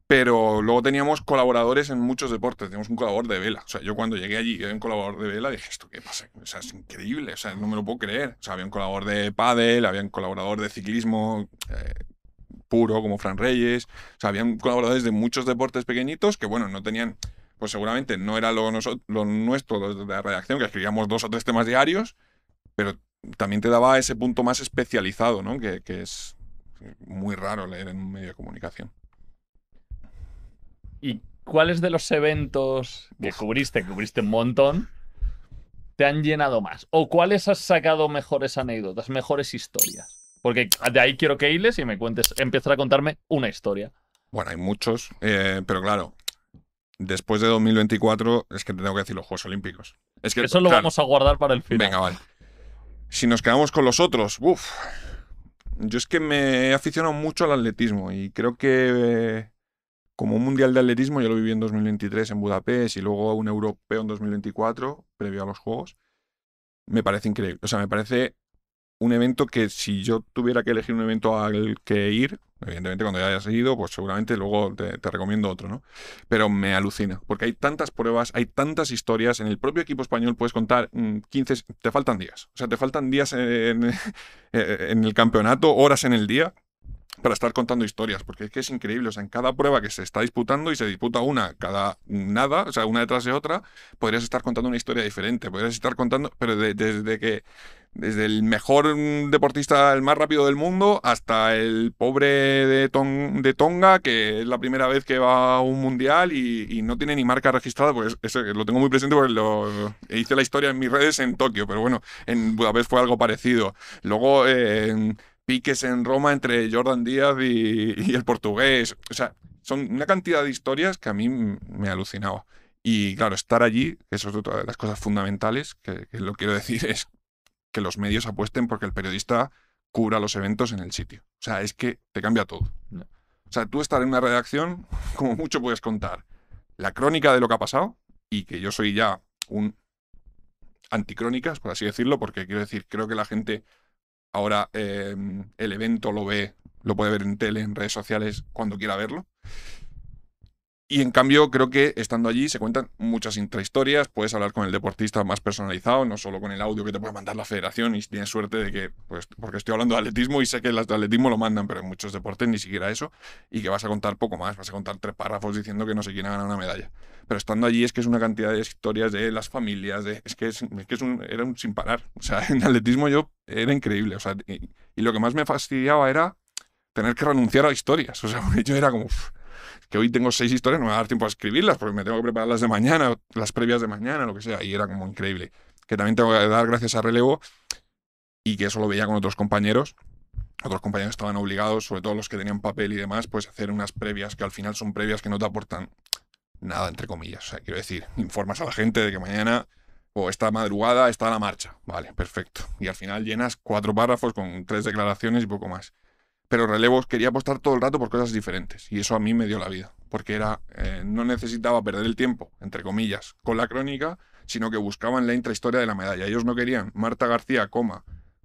Pero luego teníamos colaboradores en muchos deportes. Teníamos un colaborador de vela. O sea, yo cuando llegué allí y había un colaborador de vela, dije, ¿esto qué pasa? O sea, es increíble. O sea, no me lo puedo creer. O sea, había un colaborador de pádel, había un colaborador de ciclismo puro, como Fran Reyes. O sea, habían colaboradores de muchos deportes pequeñitos que, bueno, no tenían... Pues seguramente no era lo nuestro de la redacción, que escribíamos 2 o 3 temas diarios, pero también te daba ese punto más especializado, ¿no? Que es muy raro leer en un medio de comunicación. ¿Y cuáles de los eventos que cubriste un montón, te han llenado más? ¿O cuáles has sacado mejores anécdotas, mejores historias? Porque de ahí quiero que hiles y me cuentes, empezar a contarme una historia. Bueno, hay muchos, pero claro, después de 2024 es que te tengo que decir los Juegos Olímpicos. Es que, Eso lo claro, vamos a guardar para el final. venga, vale. Si nos quedamos con los otros, yo es que me he aficionado mucho al atletismo y creo que como un mundial de atletismo, yo lo viví en 2023 en Budapest y luego un europeo en 2024, previo a los Juegos, me parece increíble. O sea, me parece un evento que si yo tuviera que elegir un evento al que ir, evidentemente cuando ya hayas ido, pues seguramente luego te recomiendo otro, ¿no? Pero me alucina, porque hay tantas pruebas, hay tantas historias, en el propio equipo español puedes contar 15, te faltan días. O sea, te faltan días en el campeonato, horas en el día, para estar contando historias, porque es que es increíble, o sea, en cada prueba que se está disputando y se disputa una cada nada, o sea, una detrás de otra, podrías estar contando una historia diferente, podrías estar contando, pero desde el mejor deportista, el más rápido del mundo, hasta el pobre de Tonga, que es la primera vez que va a un mundial y no tiene ni marca registrada, pues eso lo tengo muy presente porque hice la historia en mis redes en Tokio, pero bueno, en Budapest fue algo parecido. Luego, piques en Roma entre Jordan Díaz y el portugués. O sea, son una cantidad de historias que a mí me alucinaba. Y claro, estar allí, que eso es otra de las cosas fundamentales, que lo quiero decir, es que los medios apuesten porque el periodista cubra los eventos en el sitio. O sea, es que te cambia todo. No. O sea, tú estar en una redacción, como mucho puedes contar la crónica de lo que ha pasado, y que yo soy ya un anticrónicas, por así decirlo, porque quiero decir, creo que la gente... Ahora el evento lo puede ver en tele, en redes sociales, cuando quiera verlo. Y en cambio, creo que estando allí se cuentan muchas intrahistorias, puedes hablar con el deportista más personalizado, no solo con el audio que te puede mandar la federación, y tienes suerte de que, pues, porque estoy hablando de atletismo y sé que las de atletismo lo mandan, pero en muchos deportes ni siquiera eso, y que vas a contar poco más, vas a contar 3 párrafos diciendo que no sé quién ha ganado una medalla. Pero estando allí es que es una cantidad de historias de las familias, era un sin parar. O sea, en atletismo era increíble. O sea, y lo que más me fastidiaba era tener que renunciar a historias. O sea, porque yo era como... que hoy tengo 6 historias, no me va a dar tiempo a escribirlas porque me tengo que preparar las de mañana, las previas de mañana, lo que sea, y era como increíble. Que también tengo que dar gracias a Relevo y que eso lo veía con otros compañeros. Otros compañeros estaban obligados, sobre todo los que tenían papel y demás, pues a hacer unas previas que al final son previas que no te aportan nada, entre comillas. O sea, quiero decir, informas a la gente de que mañana o esta madrugada está la marcha. Vale, perfecto. Y al final llenas 4 párrafos con 3 declaraciones y poco más. Pero Relevos quería apostar todo el rato por cosas diferentes. Y eso a mí me dio la vida. Porque no necesitaba perder el tiempo, entre comillas, con la crónica, sino que buscaban la intrahistoria de la medalla. Ellos no querían Marta García,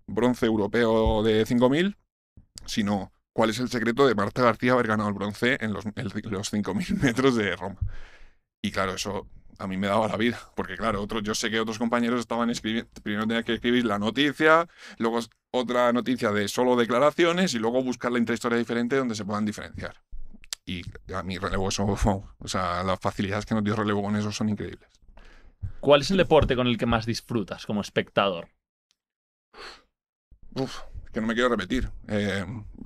bronce europeo de 5.000, sino cuál es el secreto de Marta García haber ganado el bronce en los 5.000 metros de Roma. Y claro, eso a mí me daba la vida. Porque claro, yo sé que otros compañeros estaban escribiendo, primero tenía que escribir la noticia, luego otra noticia de solo declaraciones y luego buscar la intrahistoria diferente donde se puedan diferenciar. Y a mí Relevo eso, o sea, las facilidades que nos dio Relevo con eso son increíbles. ¿Cuál es el deporte con el que más disfrutas como espectador? Que no me quiero repetir.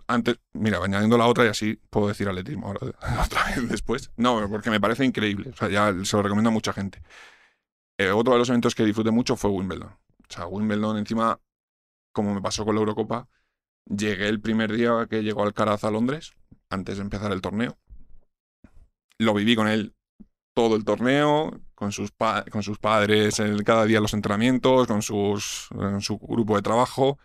Antes, mira, añadiendo la otra y así puedo decir atletismo ahora, otra vez después. No, porque me parece increíble. O sea, ya se lo recomiendo a mucha gente. Otro de los eventos que disfruté mucho fue Wimbledon. O sea, Wimbledon encima, como me pasó con la Eurocopa, llegué el primer día que llegó Alcaraz a Londres, antes de empezar el torneo. Lo viví con él todo el torneo, con sus padres, cada día los entrenamientos, con su grupo de trabajo,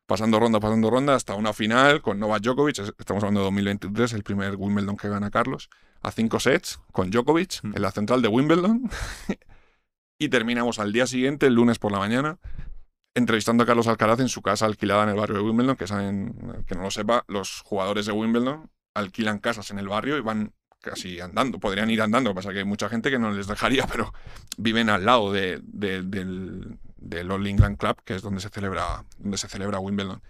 pasando ronda, hasta una final con Novak Djokovic. Estamos hablando de 2023, el primer Wimbledon que gana Carlos, a 5 sets con Djokovic en la central de Wimbledon. Y terminamos al día siguiente, el lunes por la mañana, entrevistando a Carlos Alcaraz en su casa alquilada en el barrio de Wimbledon, que saben, que no lo sepa, los jugadores de Wimbledon alquilan casas en el barrio y van casi andando, podrían ir andando, lo que pasa es que hay mucha gente que no les dejaría, pero viven al lado del All England Club, que es donde se celebra Wimbledon.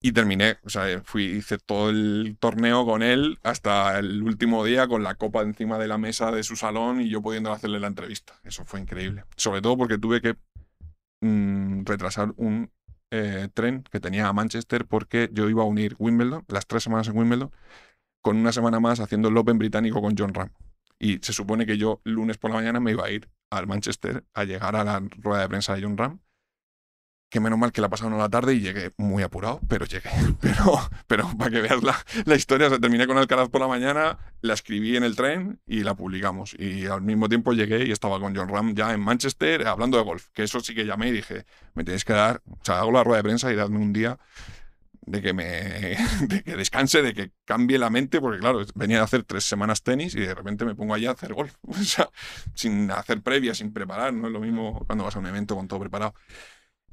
Y terminé, o sea, hice todo el torneo con él hasta el último día con la copa encima de la mesa de su salón y yo pudiendo hacerle la entrevista. Eso fue increíble. Sobre todo porque tuve que retrasar un tren que tenía a Manchester porque yo iba a unir Wimbledon, las 3 semanas en Wimbledon, con una semana más haciendo el Open británico con Jon Rahm. Y se supone que yo lunes por la mañana me iba a ir al Manchester a llegar a la rueda de prensa de Jon Rahm. Que menos mal que la pasaron a la tarde y llegué muy apurado, pero llegué. Pero para que veas la historia, o sea, terminé con Alcaraz por la mañana, la escribí en el tren y la publicamos. Y al mismo tiempo llegué y estaba con Jon Rahm ya en Manchester hablando de golf. Que eso sí que llamé y dije, me tenéis que dar, o sea, hago la rueda de prensa y dadme un día de que descanse, de que cambie la mente, porque claro, venía a hacer 3 semanas tenis y de repente me pongo allá a hacer golf. O sea, sin hacer previa, sin preparar, no es lo mismo cuando vas a un evento con todo preparado.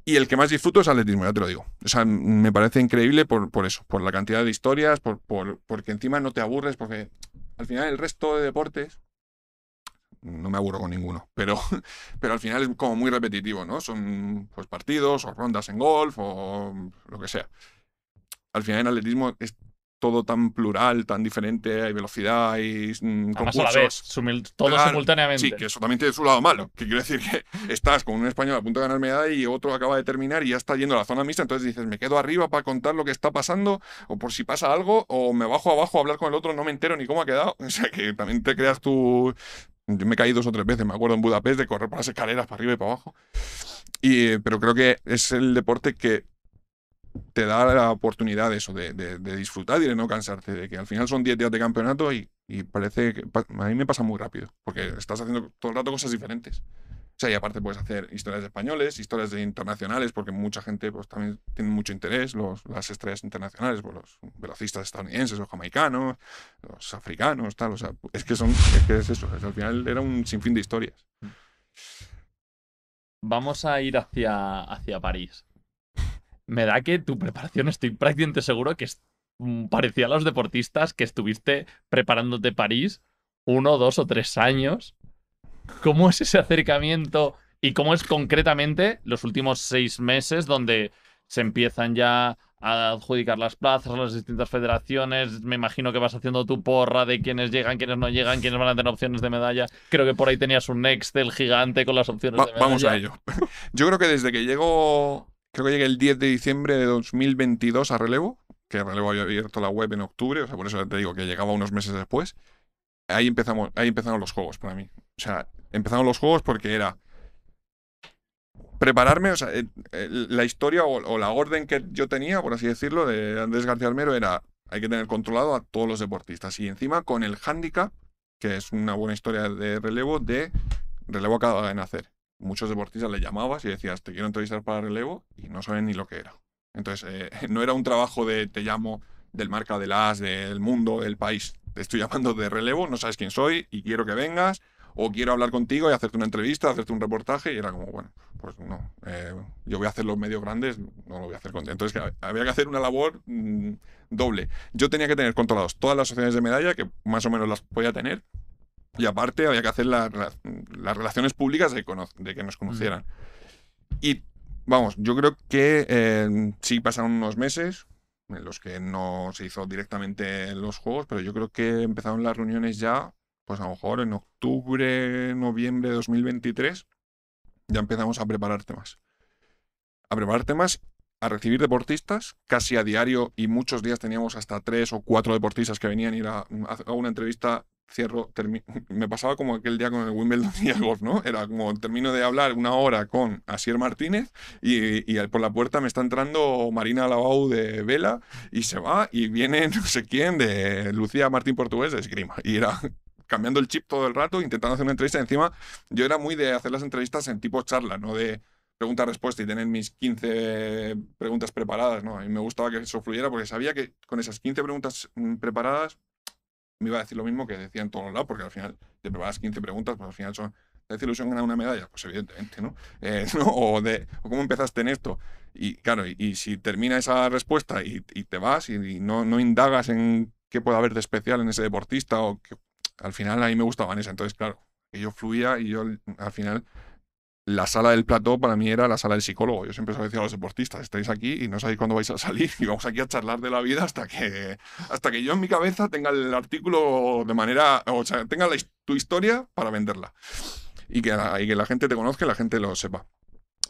Y el que más disfruto es atletismo, ya te lo digo. O sea, me parece increíble por eso, por la cantidad de historias, porque encima no te aburres, porque al final el resto de deportes, no me aburro con ninguno, pero al final es como muy repetitivo, ¿no? Son pues partidos o rondas en golf o lo que sea. Al final en atletismo es todo tan plural, tan diferente, hay velocidad, hay Además, concursos. a la vez, todo Claro, simultáneamente. sí, que eso también tiene su lado malo. Que quiere decir que estás con un español a punto de ganar medalla y otro acaba de terminar y ya está yendo a la zona mixta. Entonces dices, me quedo arriba para contar lo que está pasando o por si pasa algo, o me bajo abajo a hablar con el otro, no me entero ni cómo ha quedado. O sea, que también te creas tú. Yo me caí 2 o 3 veces, me acuerdo, en Budapest, de correr por las escaleras para arriba y para abajo. Pero creo que es el deporte que te da la oportunidad de eso, de disfrutar y de no cansarte, de que al final son 10 días de campeonato y parece que a mí me pasa muy rápido, porque estás haciendo todo el rato cosas diferentes. O sea, y aparte puedes hacer historias de españoles, historias de internacionales, porque mucha gente pues también tiene mucho interés, las estrellas internacionales, pues, los velocistas estadounidenses, los jamaicanos, los africanos, tal, o sea, es que es eso, al final era un sinfín de historias. Vamos a ir hacia París. Me da que tu preparación, estoy prácticamente seguro que es parecía a los deportistas que estuviste preparándote París 1, 2 o 3 años. ¿Cómo es ese acercamiento y cómo es concretamente los últimos 6 meses donde se empiezan ya a adjudicar las plazas a las distintas federaciones? Me imagino que vas haciendo tu porra de quiénes llegan, quiénes no llegan, quiénes van a tener opciones de medalla. Creo que por ahí tenías un Excel gigante con las opciones de medalla. Vamos a ello. Yo creo que desde que llegué el 10 de diciembre de 2022 a Relevo, que Relevo había abierto la web en octubre, o sea, por eso te digo que llegaba unos meses después. Ahí empezaron los juegos para mí. O sea, empezaron los juegos porque era prepararme, o sea, la historia o la orden que yo tenía, por así decirlo, de Andrés García Armero era, hay que tener controlado a todos los deportistas. Y encima con el hándicap, que es una buena historia de Relevo acaba de nacer. Muchos deportistas le llamabas y decías, te quiero entrevistar para Relevo, y no saben ni lo que era. Entonces, no era un trabajo de te llamo del Marca, del As, del Mundo, del País. Te estoy llamando de Relevo, no sabes quién soy y quiero que vengas, o quiero hablar contigo y hacerte una entrevista, hacerte un reportaje. Y era como, bueno, pues no, yo voy a hacer los medios grandes, no lo voy a hacer contigo. Entonces, había que hacer una labor doble. Yo tenía que tener controlados todas las opciones de medalla, que más o menos las podía tener. Y aparte había que hacer las relaciones públicas de que nos conocieran. Y vamos, yo creo que sí pasaron unos meses en los que no se hizo directamente los juegos, pero yo creo que empezaron las reuniones ya, pues a lo mejor en octubre, noviembre de 2023, ya empezamos a preparar temas. A recibir deportistas, casi a diario, y muchos días teníamos hasta 3 o 4 deportistas que venían a ir a una entrevista me pasaba como aquel día con el Wimbledon y el golf, ¿no? Era como termino de hablar una hora con Asier Martínez y por la puerta me está entrando Marina Lavau de Vela y se va y viene no sé quién de Lucía Martín Portugués de esgrima. Y era cambiando el chip todo el rato, intentando hacer una entrevista. Encima, yo era muy de hacer las entrevistas en tipo charla, no de pregunta-respuesta y tener mis 15 preguntas preparadas, ¿no? A mí me gustaba que eso fluyera porque sabía que con esas 15 preguntas preparadas me iba a decir lo mismo que decía en todos los lados, porque al final te preparas 15 preguntas, pues al final son, ¿te hace ilusión ganar una medalla? Pues evidentemente, ¿no? ¿No? O cómo empezaste en esto. Y claro, y si termina esa respuesta y te vas y no indagas en qué puede haber de especial en ese deportista, o que al final a mí me gustaba esa. Entonces, claro, yo fluía y yo al final la sala del plató para mí era la sala del psicólogo. Yo siempre se lo decía a los deportistas, estáis aquí y no sabéis cuándo vais a salir y vamos aquí a charlar de la vida hasta que yo en mi cabeza tenga el artículo de manera, o sea, tenga tu historia para venderla y que la gente te conozca y la gente lo sepa.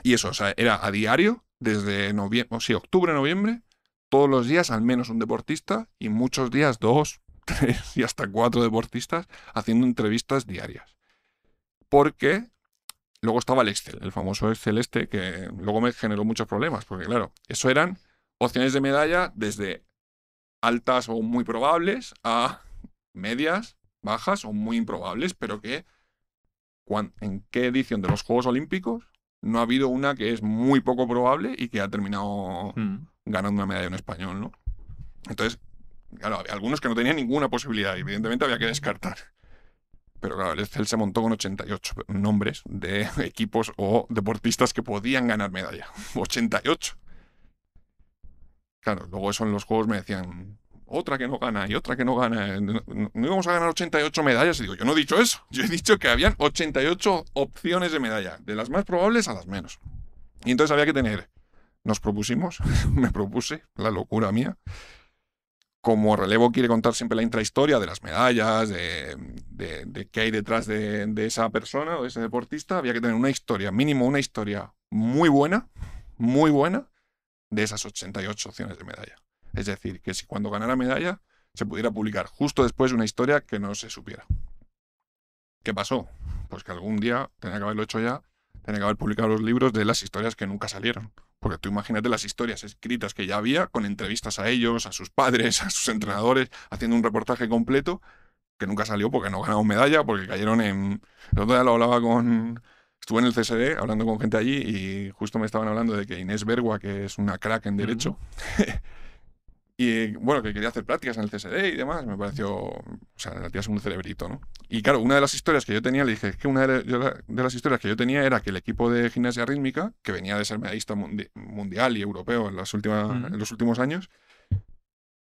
Y eso, o sea, era a diario desde octubre, noviembre, todos los días al menos un deportista y muchos días 2, 3 y hasta 4 deportistas haciendo entrevistas diarias. Porque luego estaba el Excel, el famoso Excel que luego me generó muchos problemas, porque claro, eso eran opciones de medalla desde altas o muy probables a medias, bajas o muy improbables, pero que en qué edición de los Juegos Olímpicos no ha habido una que es muy poco probable y que ha terminado ganando una medalla en español, ¿no? Entonces, claro, había algunos que no tenían ninguna posibilidad y evidentemente había que descartar. Pero claro, el Excel se montó con 88 nombres de equipos o deportistas que podían ganar medalla. 88. Claro, luego eso en los juegos me decían, otra que no gana y otra que no gana. No íbamos a ganar 88 medallas. Y digo, yo no he dicho eso. Yo he dicho que habían 88 opciones de medalla, de las más probables a las menos. Y entonces había que tener, nos propusimos, me propuse, la locura mía, como relevo quiere contar siempre la intrahistoria de las medallas, de qué hay detrás de esa persona o de ese deportista, había que tener una historia, mínimo una historia muy buena, de esas 88 opciones de medalla. Es decir, que si cuando ganara medalla se pudiera publicar justo después una historia que no se supiera. ¿Qué pasó? Pues que algún día tenía que haberlo hecho ya, tenía que haber publicado los libros de las historias que nunca salieron. Porque tú imagínate las historias escritas que ya había, con entrevistas a ellos, a sus padres, a sus entrenadores, haciendo un reportaje completo, que nunca salió porque no ganaron medalla, porque cayeron en... El otro día lo hablaba estuve en el CSD hablando con gente allí y justo me estaban hablando de que Inés Bergua, que es una crack en Derecho, y bueno, que quería hacer prácticas en el CSD y demás, me pareció... O sea, la tía es un cerebrito, ¿no? Y claro, una de las historias que yo tenía, le dije, es que una de las historias que yo tenía era que el equipo de gimnasia rítmica, que venía de ser medallista mundial y europeo en los últimos años,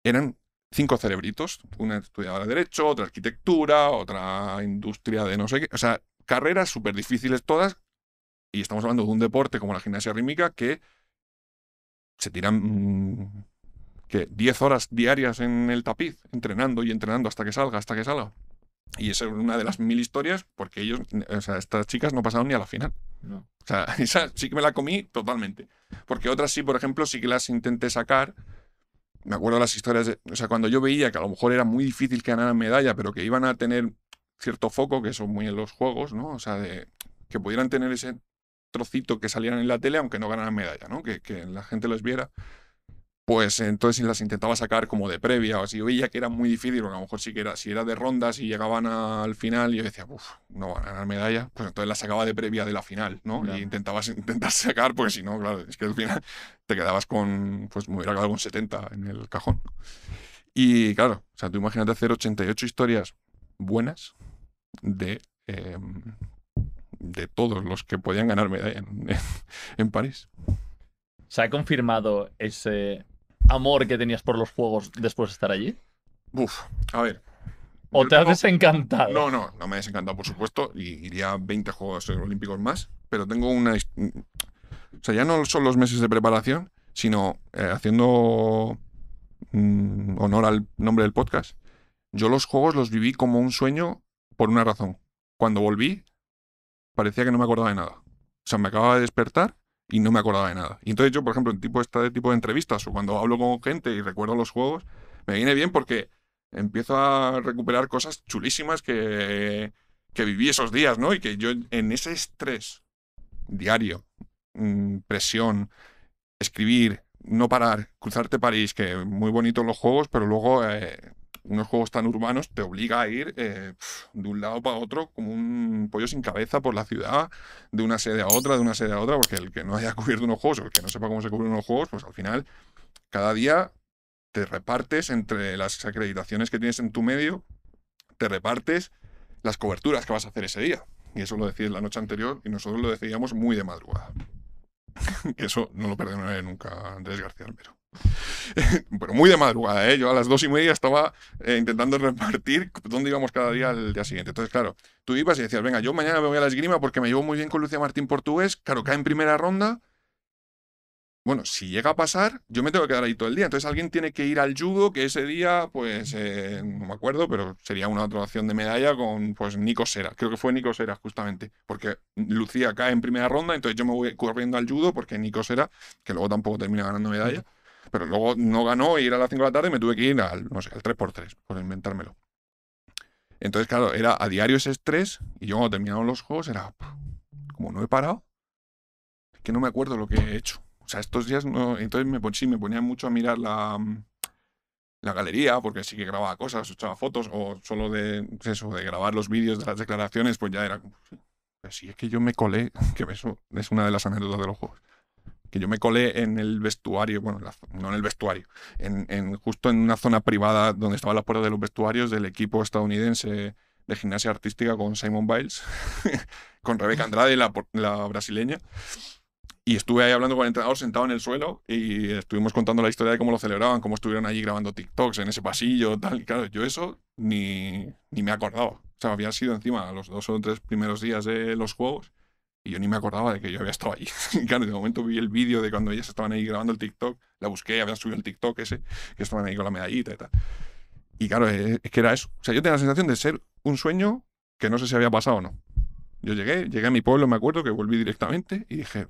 eran 5 cerebritos. Una estudiaba Derecho, otra Arquitectura, otra Industria de no sé qué. O sea, carreras súper difíciles todas. Y estamos hablando de un deporte como la gimnasia rítmica que se tiran... que 10 horas diarias en el tapiz, entrenando y entrenando hasta que salga. Y esa es una de las 1000 historias, porque ellos, o sea, estas chicas no pasaron ni a la final. No. O sea, esa sí que me la comí totalmente. Porque otras sí, por ejemplo, sí que las intenté sacar. Me acuerdo de las historias o sea, cuando yo veía que a lo mejor era muy difícil que ganaran medalla, pero que iban a tener cierto foco, que eso muy en los juegos, ¿no? O sea, que pudieran tener ese trocito que salieran en la tele, aunque no ganaran medalla, ¿no? Que la gente les viera. Pues entonces las intentaba sacar como de previa, o así. Yo veía que era muy difícil, porque a lo mejor sí que era, si era de rondas y llegaban al final, y yo decía, uff, no van a ganar medalla, pues entonces las sacaba de previa de la final, ¿no? Claro. Y intentar sacar, porque si no, claro, es que al final te quedabas con, pues me hubiera quedado con 70 en el cajón. Y claro, o sea, tú imagínate hacer 88 historias buenas de todos los que podían ganar medalla en París. ¿Se ha confirmado ese amor que tenías por los juegos después de estar allí? Uf, a ver. ¿O te has desencantado? No me he desencantado, por supuesto, y iría a 20 Juegos Olímpicos más, pero tengo una... O sea, ya no son los meses de preparación, sino haciendo honor al nombre del podcast. Yo los Juegos los viví como un sueño por una razón. Cuando volví, parecía que no me acordaba de nada. O sea, me acababa de despertar y no me acordaba de nada. Y entonces yo, por ejemplo, este tipo de entrevistas o cuando hablo con gente y recuerdo los juegos, me viene bien porque empiezo a recuperar cosas chulísimas que viví esos días, ¿no? Y que yo en ese estrés diario, presión, escribir, no parar, cruzarte París, que muy bonitos los juegos, pero luego unos juegos tan urbanos te obliga a ir de un lado para otro como un pollo sin cabeza por la ciudad, de una sede a otra, de una sede a otra, porque el que no haya cubierto unos juegos o el que no sepa cómo se cubren unos juegos, pues al final cada día te repartes entre las acreditaciones que tienes en tu medio, te repartes las coberturas que vas a hacer ese día. Y eso lo decides la noche anterior y nosotros lo decidíamos muy de madrugada. Que eso no lo perdonaré nunca a Andrés García Almero. Pero muy de madrugada, ¿eh? Yo a las 2:30 estaba intentando repartir dónde íbamos cada día al día siguiente. Entonces, claro, tú ibas y decías, venga, yo mañana me voy a la esgrima porque me llevo muy bien con Lucía Martín Portugués. Claro, cae en primera ronda. Bueno, si llega a pasar, yo me tengo que quedar ahí todo el día. Entonces alguien tiene que ir al judo, que ese día, pues, no me acuerdo, pero sería una otra opción de medalla con, pues, Nico Sera. Creo que fue Nico Sera, justamente. Porque Lucía cae en primera ronda, entonces yo me voy corriendo al judo porque Nico Sera, que luego tampoco termina ganando medalla, pero luego no ganó y era a las 5 de la tarde y me tuve que ir al, no sé, al 3x3, por inventármelo. Entonces, claro, era a diario ese estrés y yo cuando terminaron los juegos era, como no he parado, es que no me acuerdo lo que he hecho. O sea, estos días no. Entonces sí, me ponía mucho a mirar la galería, porque sí que grababa cosas, echaba fotos, o solo de grabar los vídeos de las declaraciones, pues ya era como. Pues sí, es que yo me colé, que eso es una de las anécdotas de los juegos. Que yo me colé en el vestuario, bueno, no en el vestuario, justo en una zona privada donde estaban las puertas de los vestuarios del equipo estadounidense de gimnasia artística con Simone Biles, con Rebeca Andrade, la brasileña. Y estuve ahí hablando con el entrenador sentado en el suelo y estuvimos contando la historia de cómo lo celebraban, cómo estuvieron allí grabando TikToks en ese pasillo, tal. Y claro, yo eso ni me acordaba. O sea, había sido encima los 2 o 3 primeros días de los juegos y yo ni me acordaba de que yo había estado allí. Y claro, de momento vi el vídeo de cuando ellas estaban ahí grabando el TikTok, la busqué, había subido el TikTok ese, que estaban ahí con la medallita y tal. Y claro, es que era eso. O sea, yo tenía la sensación de ser un sueño que no sé si había pasado o no. Yo llegué a mi pueblo, me acuerdo, que volví directamente y dije,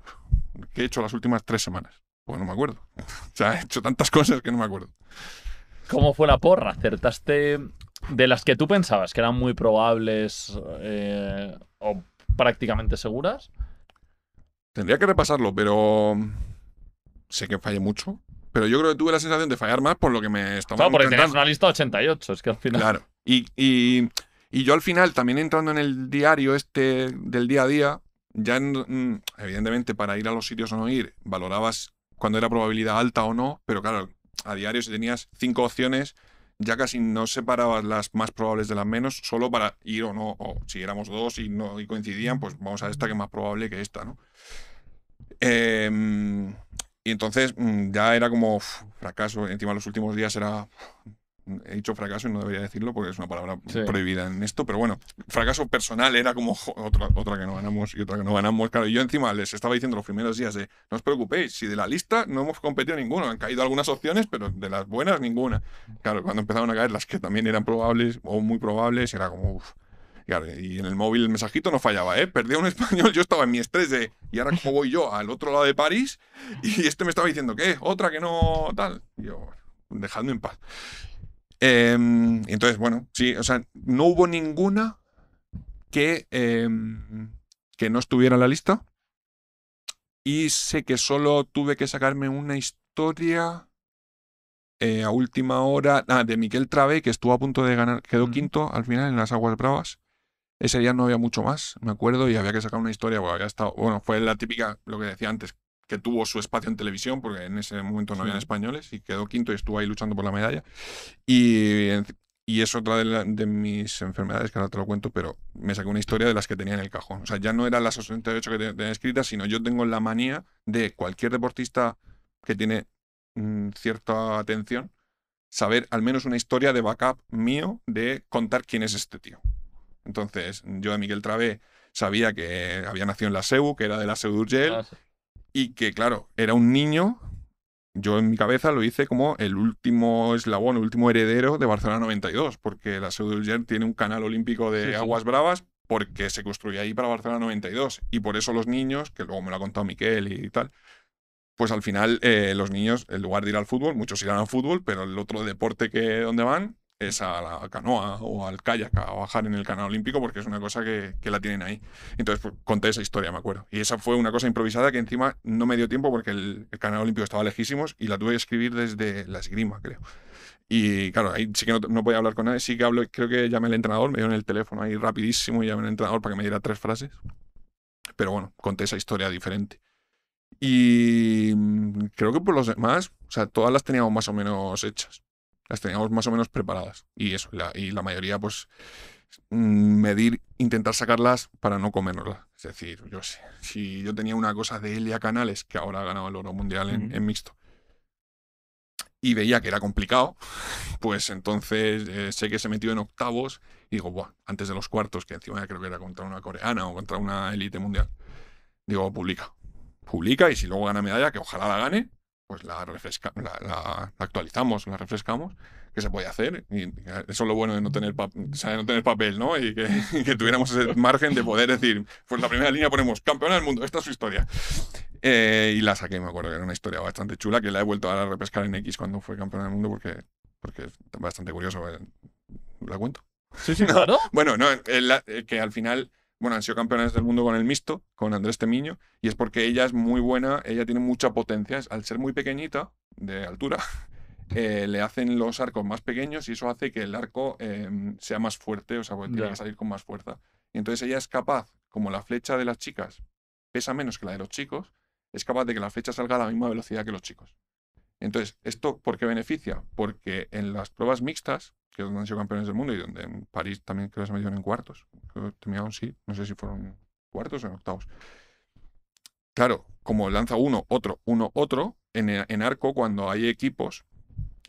¿qué he hecho las últimas 3 semanas? Pues no me acuerdo. O sea, he hecho tantas cosas que no me acuerdo. ¿Cómo fue la porra? ¿Acertaste de las que tú pensabas que eran muy probables o prácticamente seguras? Tendría que repasarlo, pero sé que fallé mucho. Pero yo creo que tuve la sensación de fallar más por lo que me estaba Claro, porque tenías intentando. una lista de 88, es que al final... Claro. Y yo al final, también entrando en el diario este del día a día, ya evidentemente para ir a los sitios o no ir, valorabas cuando era probabilidad alta o no, pero claro, a diario si tenías 5 opciones, ya casi no separabas las más probables de las menos, solo para ir o no, o si éramos 2 y coincidían, pues vamos a esta que es más probable que esta, ¿no? Y entonces ya era como fracaso, encima los últimos días era... He dicho fracaso y no debería decirlo porque es una palabra prohibida en esto, pero bueno, fracaso personal era como otra que no ganamos y otra que no ganamos. Claro, y yo encima les estaba diciendo los primeros días de no os preocupéis, si de la lista no hemos competido ninguno, han caído algunas opciones, pero de las buenas ninguna. Claro, cuando empezaron a caer las que también eran probables o muy probables, era como uff. Claro, y en el móvil el mensajito no fallaba, ¿eh? Perdía un español, yo estaba en mi estrés de ¿y ahora cómo voy yo al otro lado de París? Y este me estaba diciendo ¿qué? Otra que no tal. Y yo, bueno, dejadme en paz. Entonces, bueno, sí, o sea, no hubo ninguna que no estuviera en la lista. Y sé que solo tuve que sacarme una historia a última hora de Miquel Travé, que estuvo a punto de ganar, quedó quinto al final en las Aguas Bravas. Ese día no había mucho más, me acuerdo, y había que sacar una historia, porque había estado, bueno, fue la típica, lo que decía antes, que tuvo su espacio en televisión, porque en ese momento no habían españoles, y quedó quinto y estuvo ahí luchando por la medalla. Y es otra de mis enfermedades, que ahora te lo cuento, pero me saqué una historia de las que tenía en el cajón. O sea, ya no eran las 68 que tenía escritas, sino yo tengo la manía de cualquier deportista que tiene cierta atención, saber al menos una historia de backup mío de contar quién es este tío. Entonces, yo de Miquel Travé sabía que había nacido en la SEU, que era de la SEU d'Urgell, y que, claro, era un niño. Yo en mi cabeza lo hice como el último eslabón, el último heredero de Barcelona 92, porque la SEU d'Urgell tiene un canal olímpico de Aguas Bravas porque se construyó ahí para Barcelona 92. Y por eso los niños, que luego me lo ha contado Miquel y tal, pues al final los niños, en lugar de ir al fútbol, muchos irán al fútbol, pero el otro deporte donde van es a la canoa o al kayak, a bajar en el canal olímpico, porque es una cosa que la tienen ahí. Entonces pues, conté esa historia, me acuerdo. Y esa fue una cosa improvisada que encima no me dio tiempo porque el canal olímpico estaba lejísimos y la tuve que escribir desde la esgrima, creo. Y claro, ahí sí que no podía hablar con nadie, sí que hablo, creo que llamé al entrenador, me dio en el teléfono ahí rapidísimo y llamé al entrenador para que me diera 3 frases. Pero bueno, conté esa historia diferente. Y creo que por los demás, o sea, todas las teníamos más o menos hechas. Las teníamos más o menos preparadas. Y eso, y la mayoría, pues, medir, intentar sacarlas para no comérnoslas. Es decir, yo sé, si yo tenía una cosa de Elia Canales, que ahora ha ganado el oro mundial en mixto, y veía que era complicado, pues entonces sé que se metió en octavos y digo, buah, antes de los cuartos, que encima creo que era contra una coreana o contra una élite mundial, digo, publica y si luego gana medalla, que ojalá la gane, pues la actualizamos, la refrescamos, que se puede hacer. Y eso es lo bueno de no tener, no tener papel, ¿no? Y que tuviéramos ese margen de poder decir, pues la primera línea ponemos campeona del mundo, esta es su historia. Y la saqué, me acuerdo que era una historia bastante chula, que la he vuelto a repescar en X cuando fue campeona del mundo, porque es bastante curioso. ¿La cuento? Sí, claro. Bueno, no, que al final... Bueno, han sido campeones del mundo con el mixto, con Andrés Temiño, y es porque ella es muy buena, ella tiene mucha potencia. Al ser muy pequeñita, de altura, le hacen los arcos más pequeños y eso hace que el arco sea más fuerte, o sea, porque tiene que salir con más fuerza. Y entonces ella es capaz, como la flecha de las chicas pesa menos que la de los chicos, es capaz de que la flecha salga a la misma velocidad que los chicos. Entonces, ¿esto por qué beneficia? Porque en las pruebas mixtas, que es donde han sido campeones del mundo y donde en París también creo que se metieron en cuartos, creo que terminaron, sí, no sé si fueron cuartos o en octavos. Claro, como lanza uno, otro, en arco, cuando hay equipos,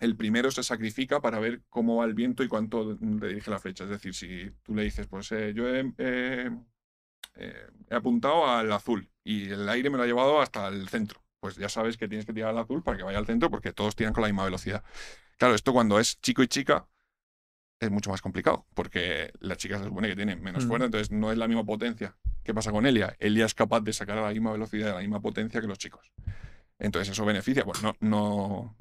el primero se sacrifica para ver cómo va el viento y cuánto le dirige la flecha. Es decir, si tú le dices, pues yo he apuntado al azul y el aire me lo ha llevado hasta el centro, pues ya sabes que tienes que tirar al azul para que vaya al centro porque todos tiran con la misma velocidad. Claro, esto cuando es chico y chica es mucho más complicado porque la chica se supone que tiene menos fuerza, entonces no es la misma potencia. ¿Qué pasa con Elia? Elia es capaz de sacar a la misma velocidad, a la misma potencia que los chicos. Entonces eso beneficia, pues no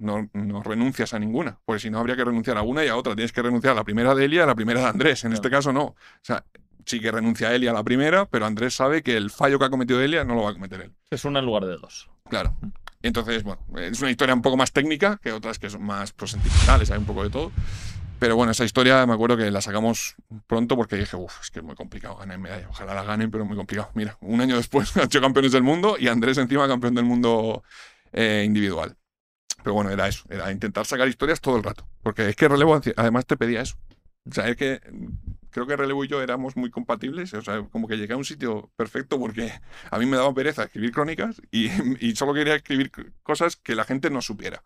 renuncias a ninguna, porque si no habría que renunciar a una y a otra. Tienes que renunciar a la primera de Elia y a la primera de Andrés. En este caso no. O sea, sí que renuncia a Elia a la primera, pero Andrés sabe que el fallo que ha cometido Elia no lo va a cometer él. Es una en lugar de dos. Claro. Entonces, bueno, es una historia un poco más técnica que otras que son más prosentimentales, hay un poco de todo. Pero bueno, esa historia me acuerdo que la sacamos pronto porque dije, es que es muy complicado ganar medalla. Ojalá la ganen, pero es muy complicado. Mira, un año después han hecho campeones del mundo y Andrés encima campeón del mundo individual. Pero bueno, era eso, era intentar sacar historias todo el rato. Porque es que Relevo además te pedía eso. O sea, es que creo que Relevo y yo éramos muy compatibles. O sea, como que llegué a un sitio perfecto porque a mí me daba pereza escribir crónicas y solo quería escribir cosas que la gente no supiera.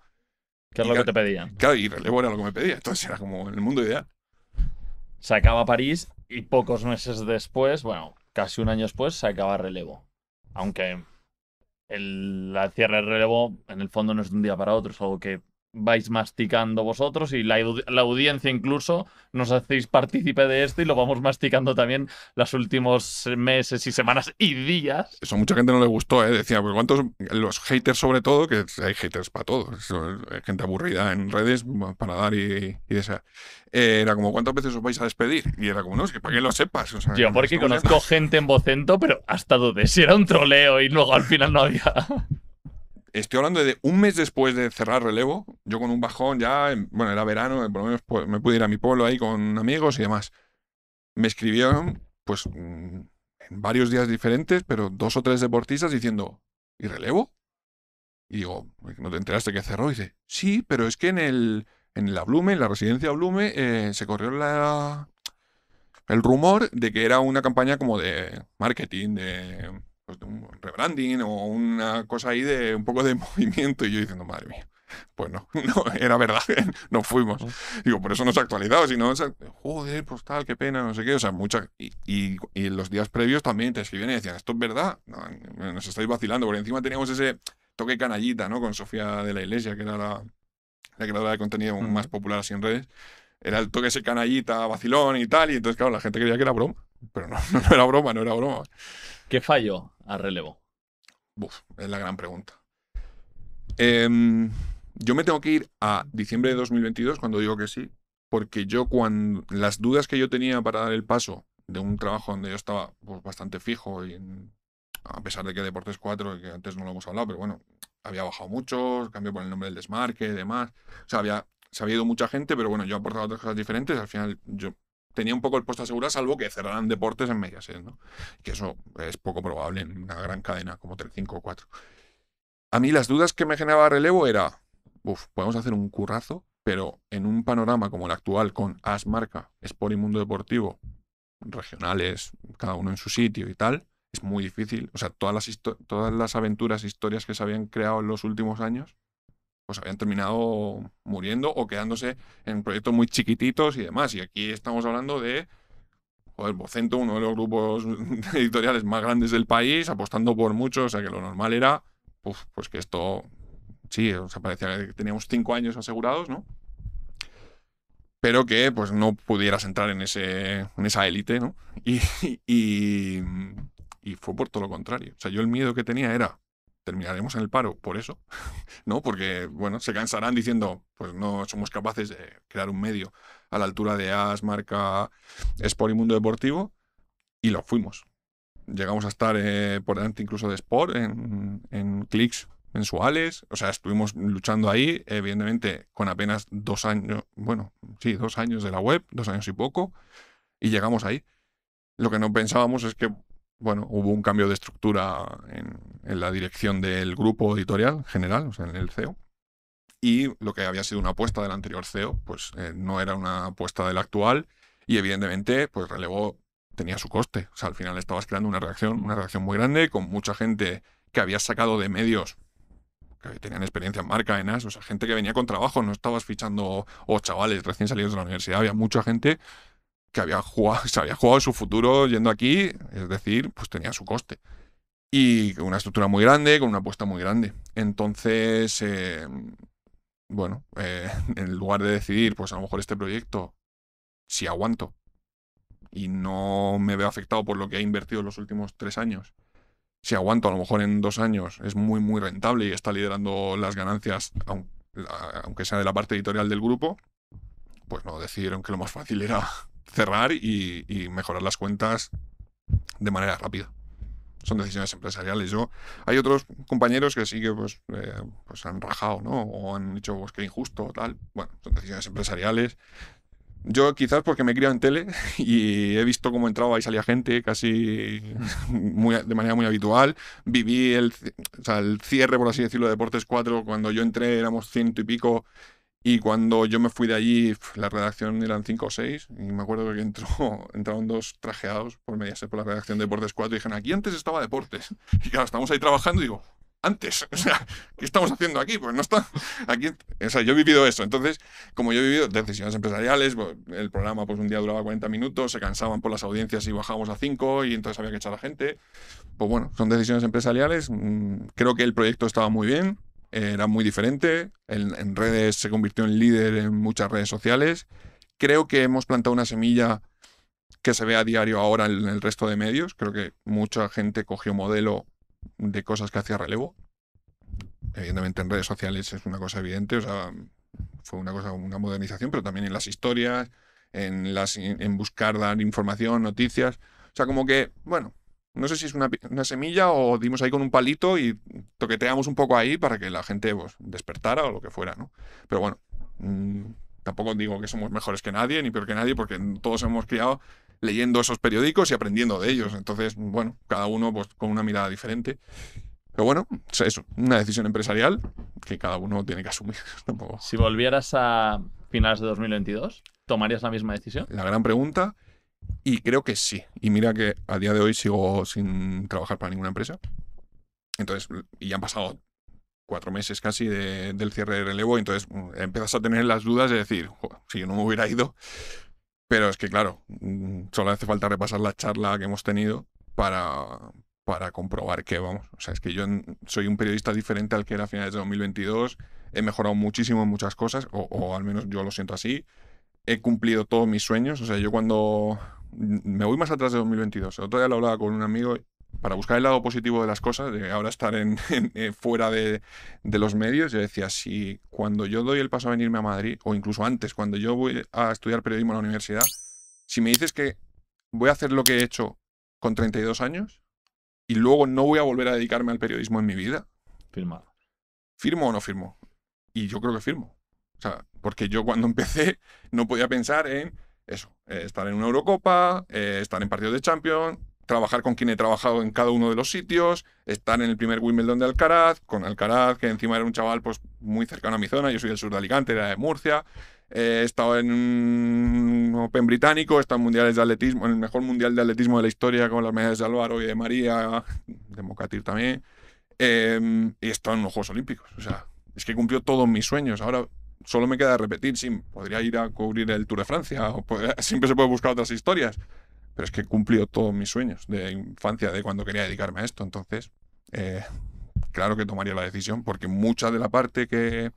¿Qué es lo que te pedían? Claro, y Relevo era lo que me pedía. Entonces era como el mundo ideal. Se acaba París y pocos meses después, bueno, casi un año después, se acaba Relevo. Aunque la cierre de Relevo, en el fondo, no es de un día para otro, es algo que vais masticando vosotros y la audiencia incluso nos hacéis partícipe de esto y lo vamos masticando también los últimos meses y semanas y días. Eso a mucha gente no le gustó, ¿eh? Decía, pues cuántos, los haters sobre todo, que hay haters para todo, hay gente aburrida en redes para dar y desear. Era como, ¿cuántas veces os vais a despedir? Y era como, no, es que para que lo sepas. O sea, yo porque conozco gente en Vocento, pero hasta dudé si era un troleo y luego al final no había... Estoy hablando de un mes después de cerrar Relevo, yo con un bajón ya, bueno, era verano, por lo menos me pude ir a mi pueblo ahí con amigos y demás. Me escribieron, pues, en varios días diferentes, pero 2 o 3 deportistas diciendo, ¿y Relevo? Y digo, ¿no te enteraste que cerró? Y dice, sí, pero es que en la Blume, en la residencia Blume, se corrió el rumor de que era una campaña como de marketing, de un rebranding o una cosa ahí de un poco de movimiento. Y yo diciendo, madre mía, pues no, era verdad, no fuimos. Digo, por eso no se ha actualizado, si no, joder, pues tal, qué pena, no sé qué. O sea, y los días previos también te escribían y decían, ¿esto es verdad? No, nos estáis vacilando, porque encima teníamos ese toque canallita, ¿no? Con Sofía de la Iglesia, que era la creadora de contenido más popular así en redes. Era el toque ese canallita, vacilón y tal, y entonces, claro, la gente creía que era broma. Pero no era broma, no era broma. ¿Qué falló a Relevo? Es la gran pregunta. Yo me tengo que ir a diciembre de 2022 cuando digo que sí, porque yo cuando las dudas que yo tenía para dar el paso de un trabajo donde yo estaba pues, bastante fijo y a pesar de que Deportes 4, que antes no lo hemos hablado, pero bueno, había bajado mucho, cambió por el nombre del desmarque y demás. O sea, se había ido mucha gente, pero bueno, yo aportaba otras cosas diferentes. Al final yo tenía un poco el puesto asegurado, salvo que cerraran Deportes en Mediaset, ¿no? Que eso es poco probable en una gran cadena como Telecinco o 4. A mí las dudas que me generaba Relevo era, podemos hacer un currazo, pero en un panorama como el actual, con As Marca, Sport y Mundo Deportivo, regionales, cada uno en su sitio y tal, es muy difícil. O sea, todas las aventuras, historias que se habían creado en los últimos años, pues habían terminado muriendo o quedándose en proyectos muy chiquititos y demás. Y aquí estamos hablando de Vocento, uno de los grupos editoriales más grandes del país, apostando por mucho. O sea, que lo normal era, pues que esto, sí, o sea, parecía que teníamos 5 años asegurados, ¿no? Pero que pues no pudieras entrar en esa élite, ¿no? Y fue por todo lo contrario. O sea, yo el miedo que tenía era, terminaremos en el paro por eso, ¿no? Porque, bueno, se cansarán diciendo, pues no somos capaces de crear un medio a la altura de As, Marca, Sport y Mundo Deportivo, y lo fuimos. Llegamos a estar por delante incluso de Sport en clics mensuales. O sea, estuvimos luchando ahí, evidentemente con apenas 2 años, bueno, sí, 2 años de la web, 2 años y poco, y llegamos ahí. Lo que no pensábamos es que, bueno, hubo un cambio de estructura en la dirección del grupo editorial general, o sea, en el CEO, y lo que había sido una apuesta del anterior CEO, pues no era una apuesta del actual, y evidentemente, pues Relevo tenía su coste. O sea, al final estabas creando una redacción muy grande, con mucha gente que habías sacado de medios que tenían experiencia en marca, en As, o sea, gente que venía con trabajo, no estabas fichando chavales recién salidos de la universidad, había mucha gente que se había jugado su futuro yendo aquí, es decir, pues tenía su coste. Y una estructura muy grande, con una apuesta muy grande. Entonces, bueno, en lugar de decidir, pues a lo mejor este proyecto, si aguanto y no me veo afectado por lo que he invertido en los últimos 3 años, si aguanto, a lo mejor en 2 años es muy, muy rentable y está liderando las ganancias, aunque sea de la parte editorial del grupo, pues no, decidieron que lo más fácil era cerrar y mejorar las cuentas de manera rápida. Son decisiones empresariales. Hay otros compañeros que sí que pues han rajado, ¿no? O han dicho pues que injusto o tal. Bueno, son decisiones empresariales. Yo quizás porque me he criado en tele y he visto cómo entraba y salía gente casi de manera muy habitual. Viví el cierre, por así decirlo, de Deportes 4. Cuando yo entré éramos 100 y pico y cuando yo me fui de allí la redacción eran 5 o 6 y me acuerdo que entraron 2 trajeados por Mediaset por la redacción de Deportes 4 y dijeron, aquí antes estaba Deportes. Y claro, estamos ahí trabajando y digo, antes, o sea, ¿qué estamos haciendo aquí? Pues no está aquí. O sea, yo he vivido eso. Entonces, como yo he vivido decisiones empresariales, pues, el programa pues un día duraba 40 minutos, se cansaban por las audiencias y bajábamos a 5 y entonces había que echar a gente. Pues bueno, son decisiones empresariales. Creo que el proyecto estaba muy bien, era muy diferente. En redes se convirtió en líder en muchas redes sociales. Creo que hemos plantado una semilla que se ve a diario ahora en el resto de medios. Creo que mucha gente cogió modelo de cosas que hacía Relevo. Evidentemente en redes sociales es una cosa evidente, o sea, fue una modernización, pero también en las historias, en buscar dar información, noticias. O sea, como que, bueno, no sé si es una semilla o dimos ahí con un palito y toqueteamos un poco ahí para que la gente pues, despertara o lo que fuera, ¿no? Pero bueno, tampoco digo que somos mejores que nadie, ni peor que nadie, porque todos hemos criado leyendo esos periódicos y aprendiendo de ellos. Entonces, bueno, cada uno pues, con una mirada diferente. Pero bueno, es una decisión empresarial que cada uno tiene que asumir. Tampoco. Si volvieras a finales de 2022, ¿tomarías la misma decisión? La gran pregunta, y creo que sí. Y mira que a día de hoy sigo sin trabajar para ninguna empresa. Entonces, y ya han pasado 4 meses casi del cierre de Relevo, y entonces empiezas a tener las dudas de decir, si yo no me hubiera ido. Pero es que, claro, solo hace falta repasar la charla que hemos tenido para comprobar que, vamos, o sea, es que yo soy un periodista diferente al que era a finales de 2022, he mejorado muchísimo en muchas cosas, o al menos yo lo siento así, he cumplido todos mis sueños, o sea, yo cuando me voy más atrás de 2022, el otro día lo hablaba con un amigo para buscar el lado positivo de las cosas, de ahora estar fuera de los medios, yo decía, si cuando yo doy el paso a venirme a Madrid, o incluso antes, cuando yo voy a estudiar periodismo en la universidad, si me dices que voy a hacer lo que he hecho con 32 años y luego no voy a volver a dedicarme al periodismo en mi vida, Firmado. ¿firmo o no firmo? Y yo creo que firmo. O sea, porque yo cuando empecé no podía pensar en eso, estar en una Eurocopa, estar en partidos de Champions, trabajar con quien he trabajado en cada uno de los sitios, estar en el primer Wimbledon de Alcaraz, con Alcaraz, que encima era un chaval pues muy cercano a mi zona, yo soy del sur de Alicante, era de Murcia, he estado en un Open británico, he estado en mundiales de atletismo, en el mejor mundial de atletismo de la historia, con las medallas de Álvaro y de María, de Mocatir también, y he estado en los Juegos Olímpicos. O sea, es que cumplió todos mis sueños. Ahora solo me queda repetir, sí, podría ir a cubrir el Tour de Francia, o siempre se puede buscar otras historias, pero es que cumplió todos mis sueños de infancia, de cuando quería dedicarme a esto. Entonces, claro que tomaría la decisión, porque mucha de la parte que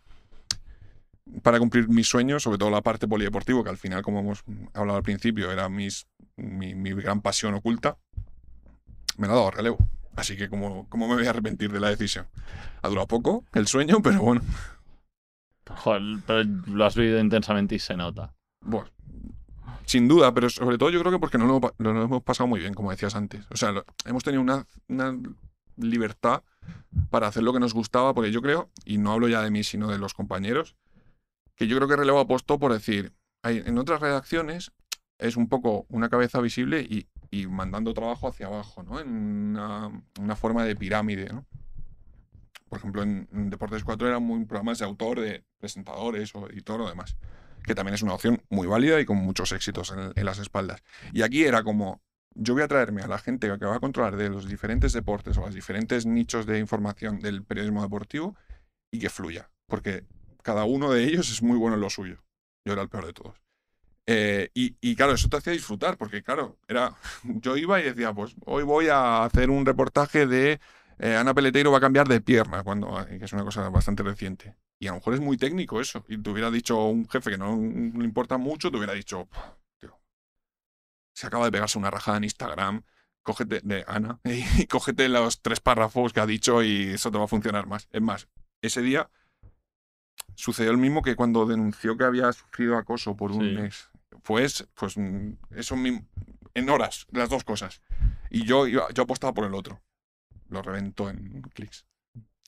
para cumplir mis sueños, sobre todo la parte polideportivo, que al final, como hemos hablado al principio, era mi gran pasión oculta, me lo ha dado relevo. Así que ¿cómo me voy a arrepentir de la decisión? Ha durado poco el sueño, pero bueno. Joder, pero lo has vivido intensamente y se nota. Bueno, sin duda, pero sobre todo yo creo que porque no lo hemos pasado muy bien, como decías antes. O sea, hemos tenido una libertad para hacer lo que nos gustaba, porque yo creo, y no hablo ya de mí, sino de los compañeros, que yo creo que Relevo apostó por decir, en otras redacciones es un poco una cabeza visible y mandando trabajo hacia abajo, ¿no? En una forma de pirámide, ¿no? Por ejemplo, en Deportes 4 eran muy programas de autor, de presentadores o editor o demás, que también es una opción muy válida y con muchos éxitos en las espaldas. Y aquí era como, yo voy a traerme a la gente que va a controlar de los diferentes deportes o los diferentes nichos de información del periodismo deportivo y que fluya, porque cada uno de ellos es muy bueno en lo suyo. Yo era el peor de todos. Y claro, eso te hacía disfrutar, porque claro, yo iba y decía, pues hoy voy a hacer un reportaje de Ana Peleteiro va a cambiar de pierna, que es una cosa bastante reciente. Y a lo mejor es muy técnico eso. Y te hubiera dicho un jefe que no le importa mucho, te hubiera dicho, tío, se acaba de pegarse una rajada en Instagram, cógete de Ana y cógete los 3 párrafos que ha dicho y eso te va a funcionar más. Es más, ese día sucedió el mismo que cuando denunció que había sufrido acoso por un ex. Pues eso mismo, en horas, las dos cosas. Y yo apostaba por el otro. Lo reventó en clics.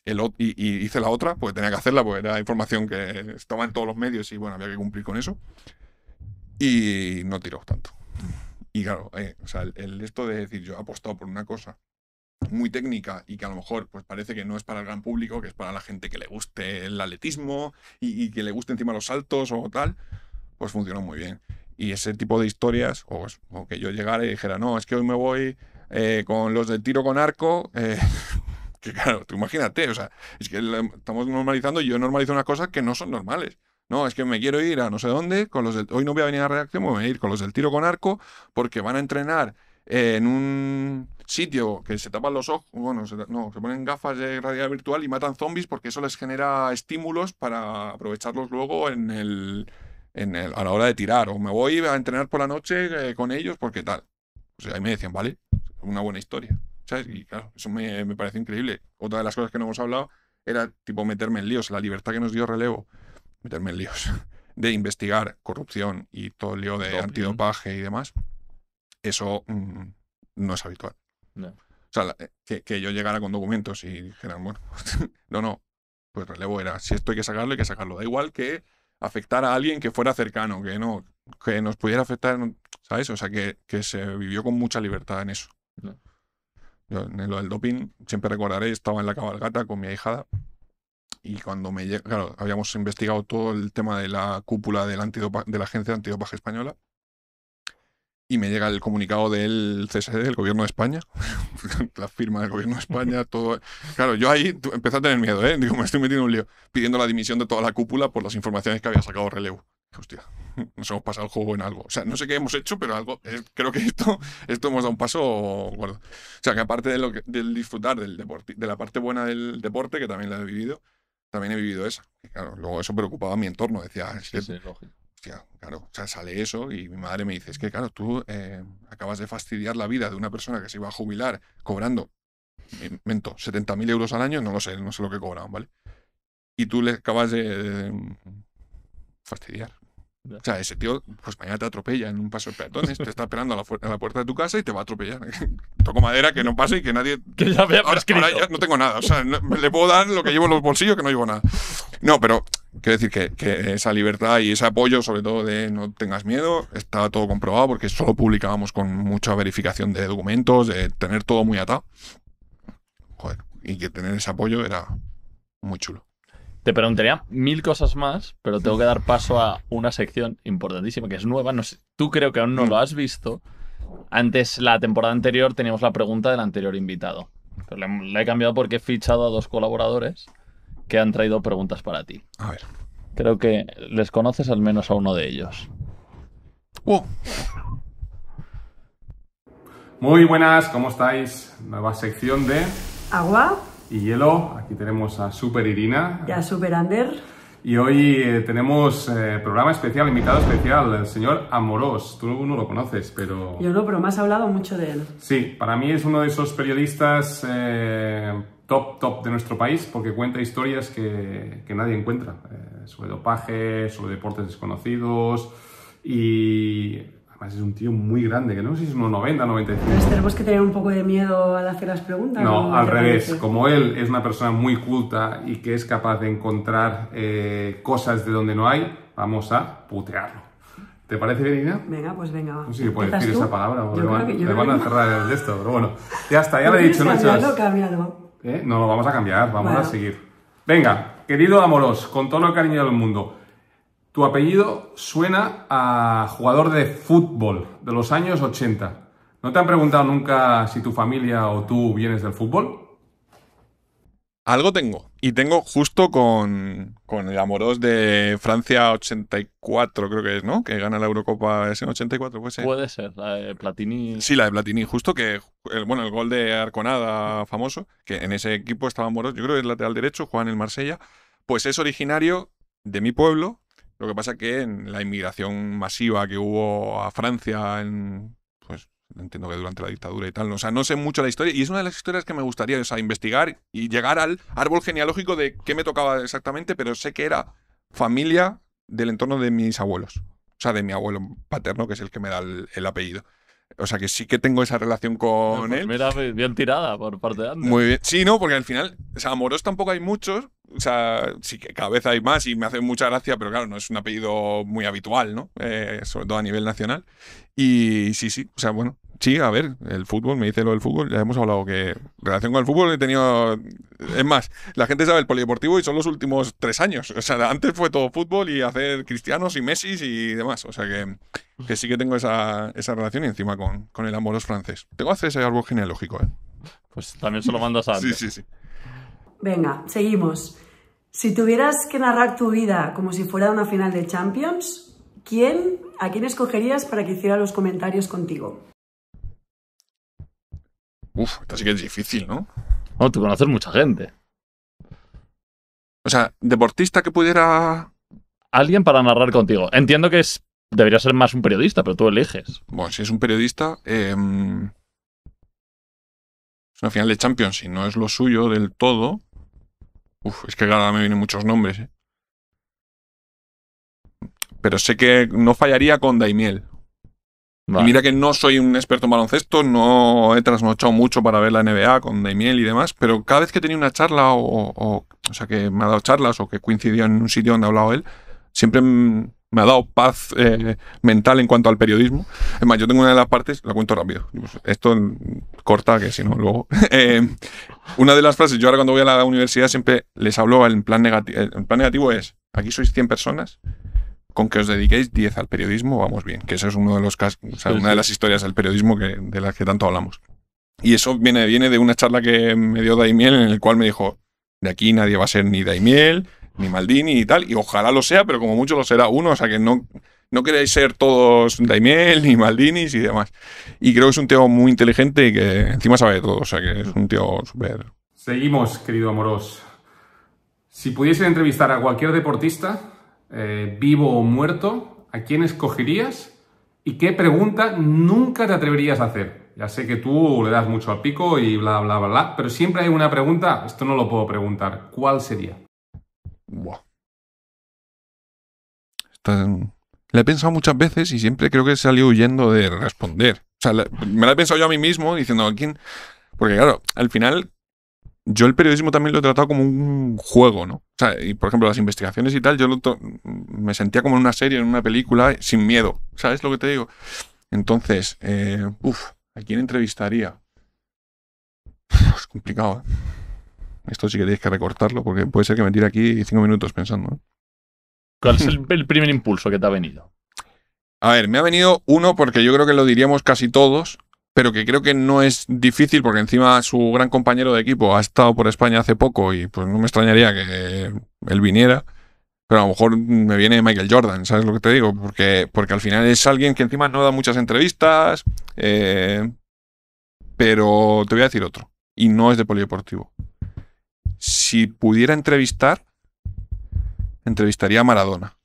Y hice la otra, pues tenía que hacerla, porque era información que estaba en todos los medios y bueno, había que cumplir con eso. Y no tiró tanto. Y claro, o sea, esto de decir, yo he apostado por una cosa muy técnica y que a lo mejor pues parece que no es para el gran público, que es para la gente que le guste el atletismo y que le guste encima los saltos o tal, pues funcionó muy bien. Y ese tipo de historias, o que yo llegara y dijera, no, es que hoy me voy con los del tiro con arco, que claro, tú imagínate, o sea, es que estamos normalizando y yo normalizo unas cosas que no son normales. No, es que me quiero ir a no sé dónde, hoy no voy a venir a redacción, me voy a ir con los del tiro con arco porque van a entrenar en un sitio que se tapan los ojos, bueno, se ponen gafas de realidad virtual y matan zombies porque eso les genera estímulos para aprovecharlos luego a la hora de tirar. O me voy a entrenar por la noche con ellos porque tal. O sea, ahí me decían, vale, una buena historia. ¿Sabes? Y claro, eso me parece increíble. Otra de las cosas que no hemos hablado era tipo meterme en líos, la libertad que nos dio Relevo, meterme en líos, de investigar corrupción y todo el lío de antidopaje y demás. Eso no es habitual. No. O sea, que yo llegara con documentos y dijeran, bueno, no, pues Relevo era, si esto hay que sacarlo, hay que sacarlo. Da igual que afectar a alguien que fuera cercano, que nos pudiera afectar, ¿sabes? O sea, que se vivió con mucha libertad en eso. No. Yo, en lo del doping, siempre recordaré, estaba en la cabalgata con mi ahijada y cuando claro, habíamos investigado todo el tema de la cúpula de la Agencia de Antidopaje Española y me llega el comunicado del CSD, del Gobierno de España, la firma del Gobierno de España, todo. Claro, yo ahí empecé a tener miedo, Digo, me estoy metiendo en un lío, pidiendo la dimisión de toda la cúpula por las informaciones que había sacado Relevo. Hostia, nos hemos pasado el juego en algo. O sea, no sé qué hemos hecho, pero algo. Creo que esto hemos dado un paso gordo. O sea, que aparte del disfrutar del deporte, de la parte buena del deporte, que también la he vivido, también he vivido esa. Y claro, luego eso preocupaba a mi entorno. Decía, Sí, lógico. hostia, claro, o sea, sale eso y mi madre me dice, es que claro, tú acabas de fastidiar la vida de una persona que se iba a jubilar cobrando, invento, 70.000 euros al año, no sé lo que cobraban, ¿vale? Y tú le acabas de fastidiar. O sea, ese tío, pues mañana te atropella en un paso de peatones, te está esperando a la puerta de tu casa y te va a atropellar. Toco madera, que no pase y que nadie... Que ya vea ahora ya no tengo nada. O sea, le puedo dar lo que llevo en los bolsillos, que no llevo nada. No, pero quiero decir que esa libertad y ese apoyo, sobre todo de no tengas miedo, está todo comprobado porque solo publicábamos con mucha verificación de documentos, de tener todo muy atado. Joder, y que tener ese apoyo era muy chulo. Te preguntaría 1000 cosas más, pero tengo que dar paso a una sección importantísima que es nueva. No sé, tú creo que aún no lo has visto. Antes, la temporada anterior, teníamos la pregunta del anterior invitado. Pero la he cambiado porque he fichado a 2 colaboradores que han traído preguntas para ti. A ver. Creo que les conoces al menos a uno de ellos. Muy buenas, ¿cómo estáis? Nueva sección de Agua, y hielo. Aquí tenemos a Super Irina. ya Super Under. Y hoy tenemos programa especial, invitado especial, el señor Amorós. Tú no lo conoces, pero... Yo no, pero me has hablado mucho de él. Sí, para mí es uno de esos periodistas top de nuestro país, porque cuenta historias que nadie encuentra. Sobre dopaje, sobre deportes desconocidos y... Además es un tío muy grande, que no sé si es unos 90, 95. Entonces tenemos que tener un poco de miedo al hacer las preguntas. No, ¿no? al ¿Te revés. parece? Como él es una persona muy culta y que es capaz de encontrar cosas de donde no hay, vamos a putearlo. ¿Te parece bien, Irina? Venga, pues venga. No sé si puedes ¿Empiezas decir tú? esa palabra o Yo le creo que- yo van a creo que- cerrar el de esto, pero bueno. Ya está, ya ¿No le he dicho, ¿no? quieres cambiarlo? Chas? Cámbialo. No lo vamos a cambiar, vamos Bueno. a seguir. Venga, querido Amorós, con todo el cariño del mundo. Tu apellido suena a jugador de fútbol de los años 80. ¿No te han preguntado nunca si tu familia o tú vienes del fútbol? Algo tengo. Y tengo justo con el Amorós de Francia 84, creo que es, ¿no? Que gana la Eurocopa ese en 84, puede ser. Puede ser, la de Platini. Sí, la de Platini, justo que, el gol de Arconada famoso, que en ese equipo estaba Amorós, yo creo que es lateral derecho, juega en el Marsella, pues es originario de mi pueblo. Lo que pasa que en la inmigración masiva que hubo a Francia, pues entiendo que durante la dictadura y tal, o sea, no sé mucho la historia, y es una de las historias que me gustaría, o sea, investigar y llegar al árbol genealógico de qué me tocaba exactamente, pero sé que era familia del entorno de mis abuelos, o sea, de mi abuelo paterno, que es el que me da el apellido. O sea, que sí que tengo esa relación con Pues él. mira, bien tirada por parte de Ander. Muy bien. Sí, no, porque al final, o sea, Amorós tampoco hay muchos. O sea, sí que cada vez hay más y me hace mucha gracia, pero claro, no es un apellido muy habitual, ¿no? Sobre todo a nivel nacional. Y sí, o sea, bueno, sí, a ver, el fútbol, me dice lo del fútbol, ya hemos hablado que relación con el fútbol he tenido... Es más, la gente sabe el polideportivo y son los últimos 3 años. O sea, antes fue todo fútbol y hacer Cristianos y Messi y demás. O sea que sí que tengo esa relación y encima con el Amorós francés. Tengo que hacer ese árbol genealógico, ¿eh? Pues también se lo mandas a Ander. Sí. Venga, seguimos. Si tuvieras que narrar tu vida como si fuera una final de Champions, ¿a quién escogerías para que hiciera los comentarios contigo? Uf, esto sí que es difícil, ¿no? Oh, tú conoces mucha gente. O sea, deportista que pudiera... Alguien para narrar contigo. Entiendo que debería ser más un periodista, pero tú eliges. Bueno, si es un periodista... es una final de Champions, si no es lo suyo del todo... Uf, es que ahora me vienen muchos nombres, ¿eh? Pero sé que no fallaría con Daimiel. Vale. Y mira que no soy un experto en baloncesto, no he trasnochado mucho para ver la NBA con Daimiel y demás, pero cada vez que tenía una charla o sea, que me ha dado charlas o que coincidió en un sitio donde ha hablado él, siempre me ha dado paz mental en cuanto al periodismo. Es más, yo tengo una de las partes, la cuento rápido. Esto corta, que si no, luego. Una de las frases, yo ahora cuando voy a la universidad siempre les hablo en plan negativo. El plan negativo es, aquí sois 100 personas, con que os dediquéis 10 al periodismo, vamos bien. Que eso es uno de los casos, o sea, una de las historias del periodismo de las que tanto hablamos. Y eso viene de una charla que me dio Daimiel, en el cual me dijo, de aquí nadie va a ser ni Daimiel, ni Maldini y tal, y ojalá lo sea, pero como mucho lo será uno, o sea que no queréis ser todos Daimiel, ni Maldinis y demás. Y creo que es un tío muy inteligente y que encima sabe de todo, o sea que es un tío súper... Seguimos, querido Amorós. Si pudiesen entrevistar a cualquier deportista, vivo o muerto, ¿a quién escogerías y qué pregunta nunca te atreverías a hacer? Ya sé que tú le das mucho al pico y bla, bla, bla, bla, pero siempre hay una pregunta, esto no lo puedo preguntar. ¿Cuál sería? Buah. La he pensado muchas veces y siempre creo que he salido huyendo de responder. O sea, me la he pensado yo a mí mismo diciendo, ¿a quién? Porque claro, al final yo el periodismo también lo he tratado como un juego, ¿no? O sea, y por ejemplo las investigaciones y tal, yo me sentía como en una serie, en una película, sin miedo. ¿Sabes lo que te digo? Entonces, ¿a quién entrevistaría? Es complicado, ¿eh? Esto sí que tienes que recortarlo porque puede ser que me tire aquí 5 minutos pensando, ¿eh? ¿Cuál es el primer impulso que te ha venido? A ver, me ha venido uno porque yo creo que lo diríamos casi todos, pero que creo que no es difícil porque encima su gran compañero de equipo ha estado por España hace poco y pues no me extrañaría que él viniera, pero a lo mejor me viene Michael Jordan, ¿sabes lo que te digo? Porque al final es alguien que encima no da muchas entrevistas, pero te voy a decir otro, y no es de polideportivo. Si pudiera entrevistaría a Maradona.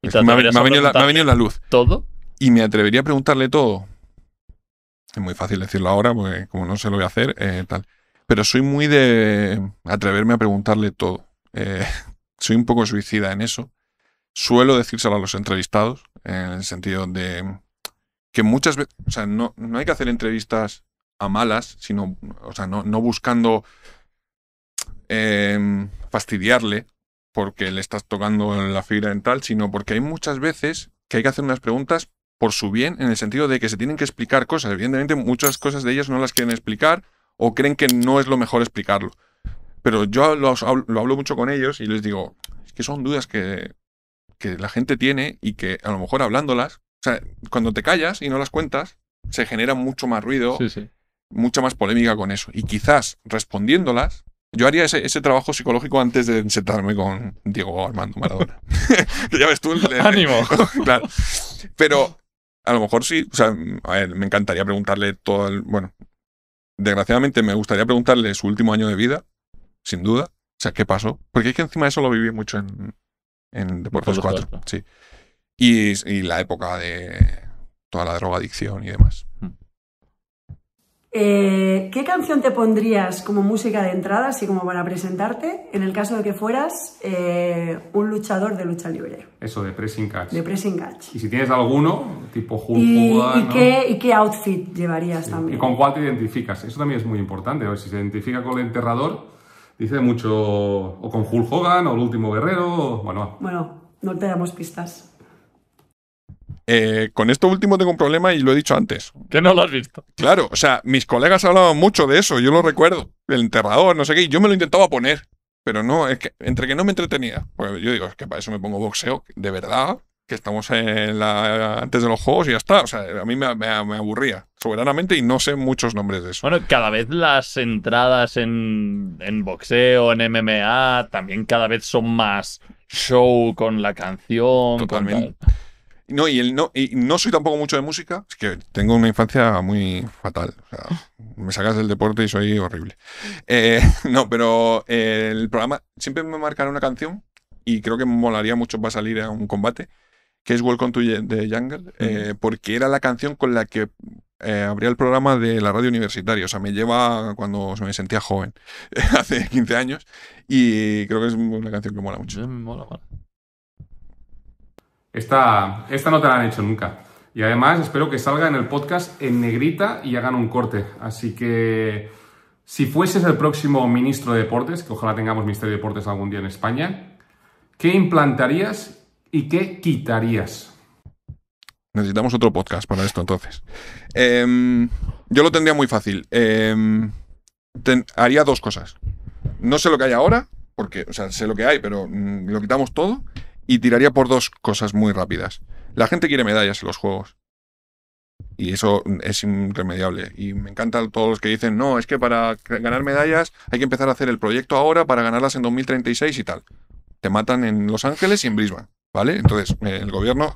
¿Y Es que me ha venido la luz. ¿Todo? Y me atrevería a preguntarle todo. Es muy fácil decirlo ahora, porque como no sé lo voy a hacer, tal. Pero soy muy de atreverme a preguntarle todo. Soy un poco suicida en eso. Suelo decírselo a los entrevistados, en el sentido de que muchas veces, o sea, no hay que hacer entrevistas a malas, sino, o sea, no buscando fastidiarle porque le estás tocando la fibra dental, sino porque hay muchas veces que hay que hacer unas preguntas por su bien, en el sentido de que se tienen que explicar cosas. Evidentemente, muchas cosas de ellas no las quieren explicar o creen que no es lo mejor explicarlo. Pero yo lo hablo mucho con ellos y les digo, es que son dudas que la gente tiene y que a lo mejor hablándolas, o sea, cuando te callas y no las cuentas, se genera mucho más ruido, Sí. mucha más polémica con eso. Y quizás respondiéndolas, yo haría ese trabajo psicológico antes de sentarme con Diego Armando Maradona. Que ya ves tú. ¡Ánimo! Claro. Pero a lo mejor sí, o sea, a ver, me encantaría preguntarle todo bueno, desgraciadamente me gustaría preguntarle su último año de vida, sin duda. O sea, ¿qué pasó? Porque es que encima eso lo viví mucho en Deportes 4. Sí. Y la época de toda la drogadicción y demás. ¿Qué canción te pondrías como música de entrada, así como para presentarte, en el caso de que fueras un luchador de lucha libre? Eso, de pressing catch. De pressing catch. Y si tienes alguno, tipo Hulk ¿Y Hogan, ¿no? qué outfit llevarías también? ¿Y con cuál te identificas? Eso también es muy importante. Si se identifica con el enterrador, dice mucho, o con Hulk Hogan, o el último guerrero, bueno. Bueno, no te damos pistas. Con esto último tengo un problema y lo he dicho antes. Que no lo has visto. Claro, o sea, mis colegas hablaban mucho de eso, yo lo recuerdo. El enterrador, no sé qué, y yo me lo intentaba poner. Pero no, es que entre que no me entretenía. Pues yo digo, es que para eso me pongo boxeo, de verdad, que estamos antes de los juegos y ya está. O sea, a mí me aburría soberanamente y no sé muchos nombres de eso. Bueno, cada vez las entradas en boxeo, en MMA, también cada vez son más show con la canción. Totalmente. No, y no soy tampoco mucho de música. Es que tengo una infancia muy fatal. O sea, me sacas del deporte y soy horrible. No, pero el programa siempre me marcará una canción y creo que me molaría mucho para salir a un combate, que es Welcome to the Jungle, porque era la canción con la que abría el programa de la radio universitaria. O sea, me lleva cuando me sentía joven, hace 15 años, y creo que es una canción que mola mucho. Mola. Esta no te la han hecho nunca. Y además espero que salga en el podcast en negrita y hagan un corte. Así que si fueses el próximo ministro de Deportes, que ojalá tengamos Ministerio de Deportes algún día en España, ¿qué implantarías y qué quitarías? Necesitamos otro podcast para esto, entonces. Yo lo tendría muy fácil. Haría dos cosas. No sé lo que hay ahora, porque, o sea, sé lo que hay, pero lo quitamos todo. Y tiraría por dos cosas muy rápidas. La gente quiere medallas en los juegos. Y eso es irremediable. Y me encantan todos los que dicen, no, es que para ganar medallas hay que empezar a hacer el proyecto ahora para ganarlas en 2036 y tal. Te matan en Los Ángeles y en Brisbane, ¿vale? Entonces, el gobierno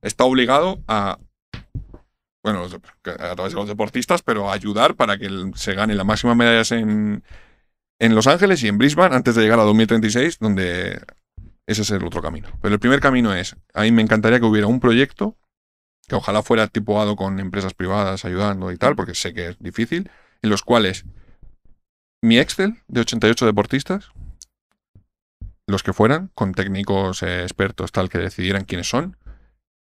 está obligado a, bueno, a través de los deportistas, pero a ayudar para que se gane las máximas medallas en Los Ángeles y en Brisbane antes de llegar a 2036, donde ese es el otro camino. Pero el primer camino es, a mí me encantaría que hubiera un proyecto que ojalá fuera tipado con empresas privadas ayudando y tal, porque sé que es difícil, en los cuales mi Excel de 88 deportistas, los que fueran, con técnicos expertos tal que decidieran quiénes son,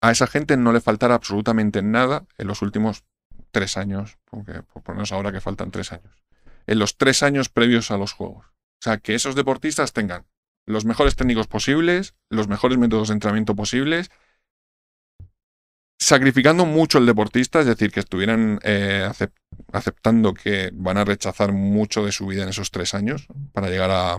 a esa gente no le faltara absolutamente nada en los últimos 3 años, porque por lo menos ahora que faltan 3 años, en los 3 años previos a los Juegos. O sea, que esos deportistas tengan los mejores técnicos posibles, los mejores métodos de entrenamiento posibles, sacrificando mucho el deportista, es decir, que estuvieran aceptando que van a rechazar mucho de su vida en esos 3 años para llegar a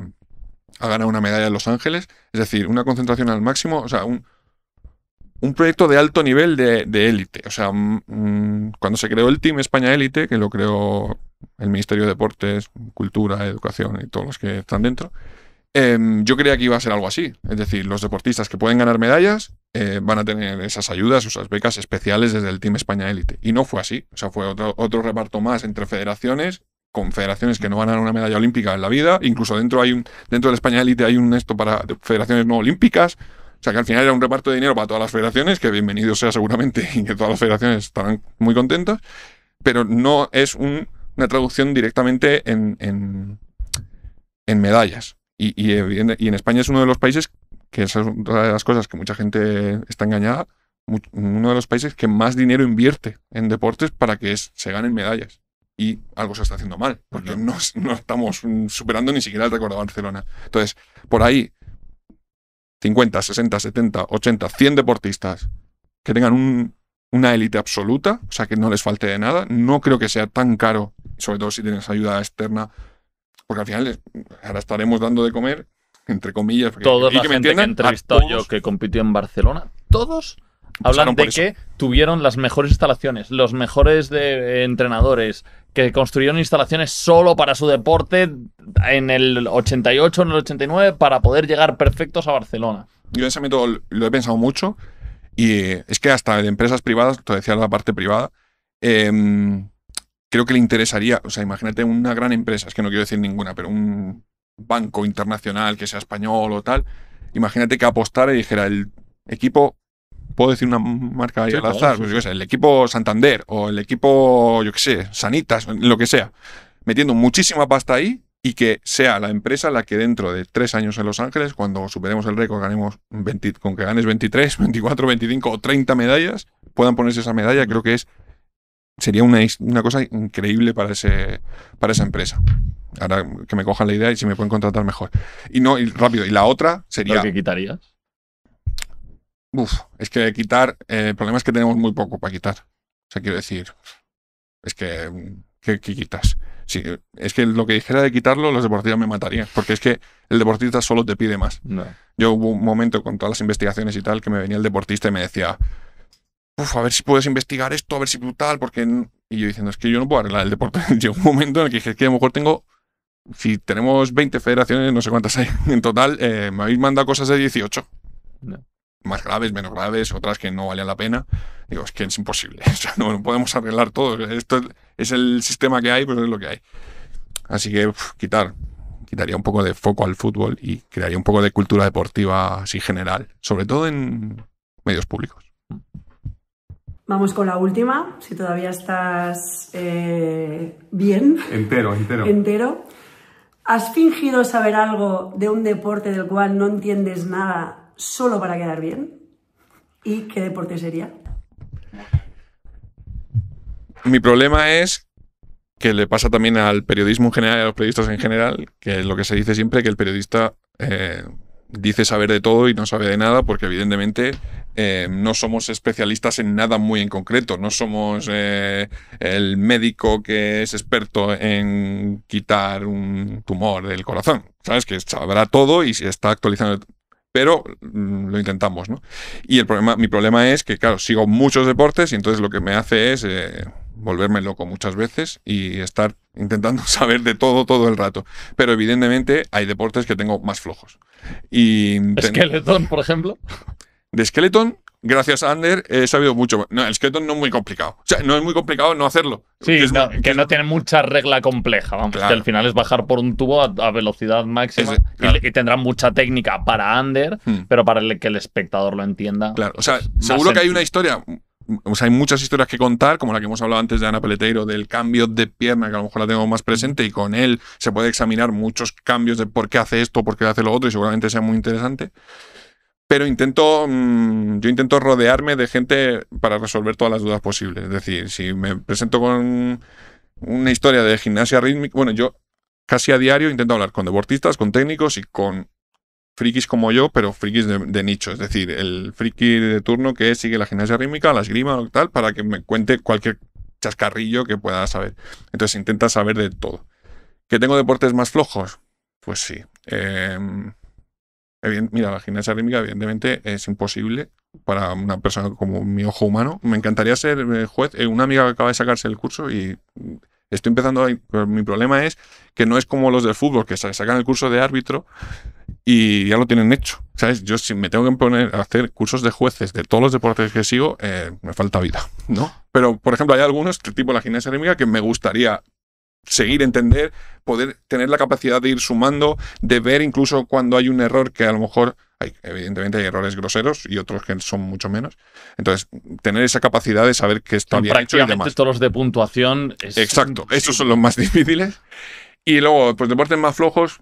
ganar una medalla en Los Ángeles. Es decir, una concentración al máximo, o sea, un proyecto de alto nivel de élite. O sea, cuando se creó el Team España Élite, que lo creó el Ministerio de Deportes, Cultura, Educación y todos los que están dentro, yo creía que iba a ser algo así. Es decir, los deportistas que pueden ganar medallas van a tener esas ayudas, esas becas especiales desde el Team España Élite. Y no fue así. O sea, fue otro reparto más entre federaciones, con federaciones que no van a ganar una medalla olímpica en la vida. Incluso dentro del España Élite hay un esto para federaciones no olímpicas. O sea, que al final era un reparto de dinero para todas las federaciones, que bienvenido sea seguramente y que todas las federaciones estarán muy contentas. Pero no es una traducción directamente en medallas. Y en España es uno de los países, que esa es una de las cosas que mucha gente está engañada, uno de los países que más dinero invierte en deportes para que se ganen medallas. Y algo se está haciendo mal, porque no estamos superando ni siquiera el récord de Barcelona. Entonces, por ahí, 50, 60, 70, 80, 100 deportistas que tengan una élite absoluta, o sea, que no les falte de nada, no creo que sea tan caro, sobre todo si tienes ayuda externa, porque al final ahora estaremos dando de comer, entre comillas. Toda la gente que he entrevistado yo que compitió en Barcelona, todos hablan de que tuvieron las mejores instalaciones, los mejores entrenadores, que construyeron instalaciones solo para su deporte en el 88, en el 89, para poder llegar perfectos a Barcelona. Yo ese método lo he pensado mucho, y es que hasta de empresas privadas, te decía la parte privada, creo que le interesaría, o sea, imagínate una gran empresa, es que no quiero decir ninguna, pero un banco internacional que sea español o tal, imagínate que apostara y dijera el equipo, puedo decir una marca ahí al azar, pues yo qué sé, el equipo Santander o el equipo, yo qué sé, Sanitas, lo que sea, metiendo muchísima pasta ahí y que sea la empresa la que dentro de 3 años en Los Ángeles, cuando superemos el récord, con que ganes 23, 24, 25 o 30 medallas, puedan ponerse esa medalla. Creo que sería una cosa increíble para esa empresa. Ahora que me cojan la idea y si me pueden contratar mejor. Y rápido. Y la otra sería... ¿Pero qué quitarías? Es que quitar... el problema es que tenemos muy poco para quitar. O sea, quiero decir... Es que... ¿Qué quitas? Sí, es que lo que dijera de quitarlo, los deportistas me matarían. Porque es que el deportista solo te pide más. No. Yo hubo un momento con todas las investigaciones y tal que me venía el deportista y me decía... a ver si puedes investigar esto, a ver si brutal, porque... Y yo diciendo, es que yo no puedo arreglar el deporte. Llegó un momento en el que dije, es que a lo mejor si tenemos 20 federaciones, no sé cuántas hay en total, me habéis mandado cosas de 18. No. Más graves, menos graves, otras que no valían la pena. Digo, es que es imposible. O sea, no podemos arreglar todo. Esto es el sistema que hay, pues es lo que hay. Así que quitaría un poco de foco al fútbol y crearía un poco de cultura deportiva así general, sobre todo en medios públicos. Vamos con la última, si todavía estás bien. Entero. ¿Has fingido saber algo de un deporte del cual no entiendes nada solo para quedar bien? ¿Y qué deporte sería? Mi problema es que le pasa también al periodismo en general y a los periodistas en general, que es lo que se dice siempre, que el periodista dice saber de todo y no sabe de nada, porque evidentemente no somos especialistas en nada muy en concreto. No somos el médico que es experto en quitar un tumor del corazón, ¿sabes? Que sabrá todo y se está actualizando. Pero lo intentamos, ¿no? Y mi problema es que, claro, sigo muchos deportes y entonces lo que me hace es volverme loco muchas veces y estar intentando saber de todo el rato. Pero evidentemente hay deportes que tengo más flojos. ¿Skeleton, por ejemplo? De Skeleton, gracias a Ander he sabido mucho. No, el Skeleton no es muy complicado. O sea, no es muy complicado no hacerlo. Sí, que no tiene mucha regla compleja. Vamos, claro. Que al final es bajar por un tubo a velocidad máxima. Claro. Y tendrá mucha técnica para Ander, pero para que el espectador lo entienda. Claro, o sea, seguro que hay una historia. O sea, hay muchas historias que contar, como la que hemos hablado antes de Ana Peleteiro, del cambio de pierna, que a lo mejor la tengo más presente, y con él se puede examinar muchos cambios de por qué hace esto, por qué hace lo otro, y seguramente sea muy interesante. Pero yo intento rodearme de gente para resolver todas las dudas posibles. Es decir, si me presento con una historia de gimnasia rítmica, bueno, yo casi a diario intento hablar con deportistas, con técnicos y con frikis como yo, pero frikis de nicho. Es decir, el friki de turno que sigue la gimnasia rítmica, la esgrima o tal, para que me cuente cualquier chascarrillo que pueda saber. Entonces intenta saber de todo. ¿Que tengo deportes más flojos? Pues sí. Mira, la gimnasia rítmica evidentemente es imposible para una persona como mi ojo humano. Me encantaría ser juez. Una amiga que acaba de sacarse el curso y estoy empezando ahí, pero mi problema es que no es como los del fútbol, que sacan el curso de árbitro y ya lo tienen hecho, ¿sabes? Yo si me tengo que poner a hacer cursos de jueces de todos los deportes que sigo, me falta vida, ¿no? Pero, por ejemplo, hay algunos, tipo la gimnasia rítmica, que me gustaría seguir, entender, poder tener la capacidad de ir sumando, de ver incluso cuando hay un error que a lo mejor, evidentemente hay errores groseros y otros que son mucho menos. Entonces, tener esa capacidad de saber que está bien hecho y demás. Prácticamente todos los de puntuación. Exacto, esos son los más difíciles. Y luego, pues deportes más flojos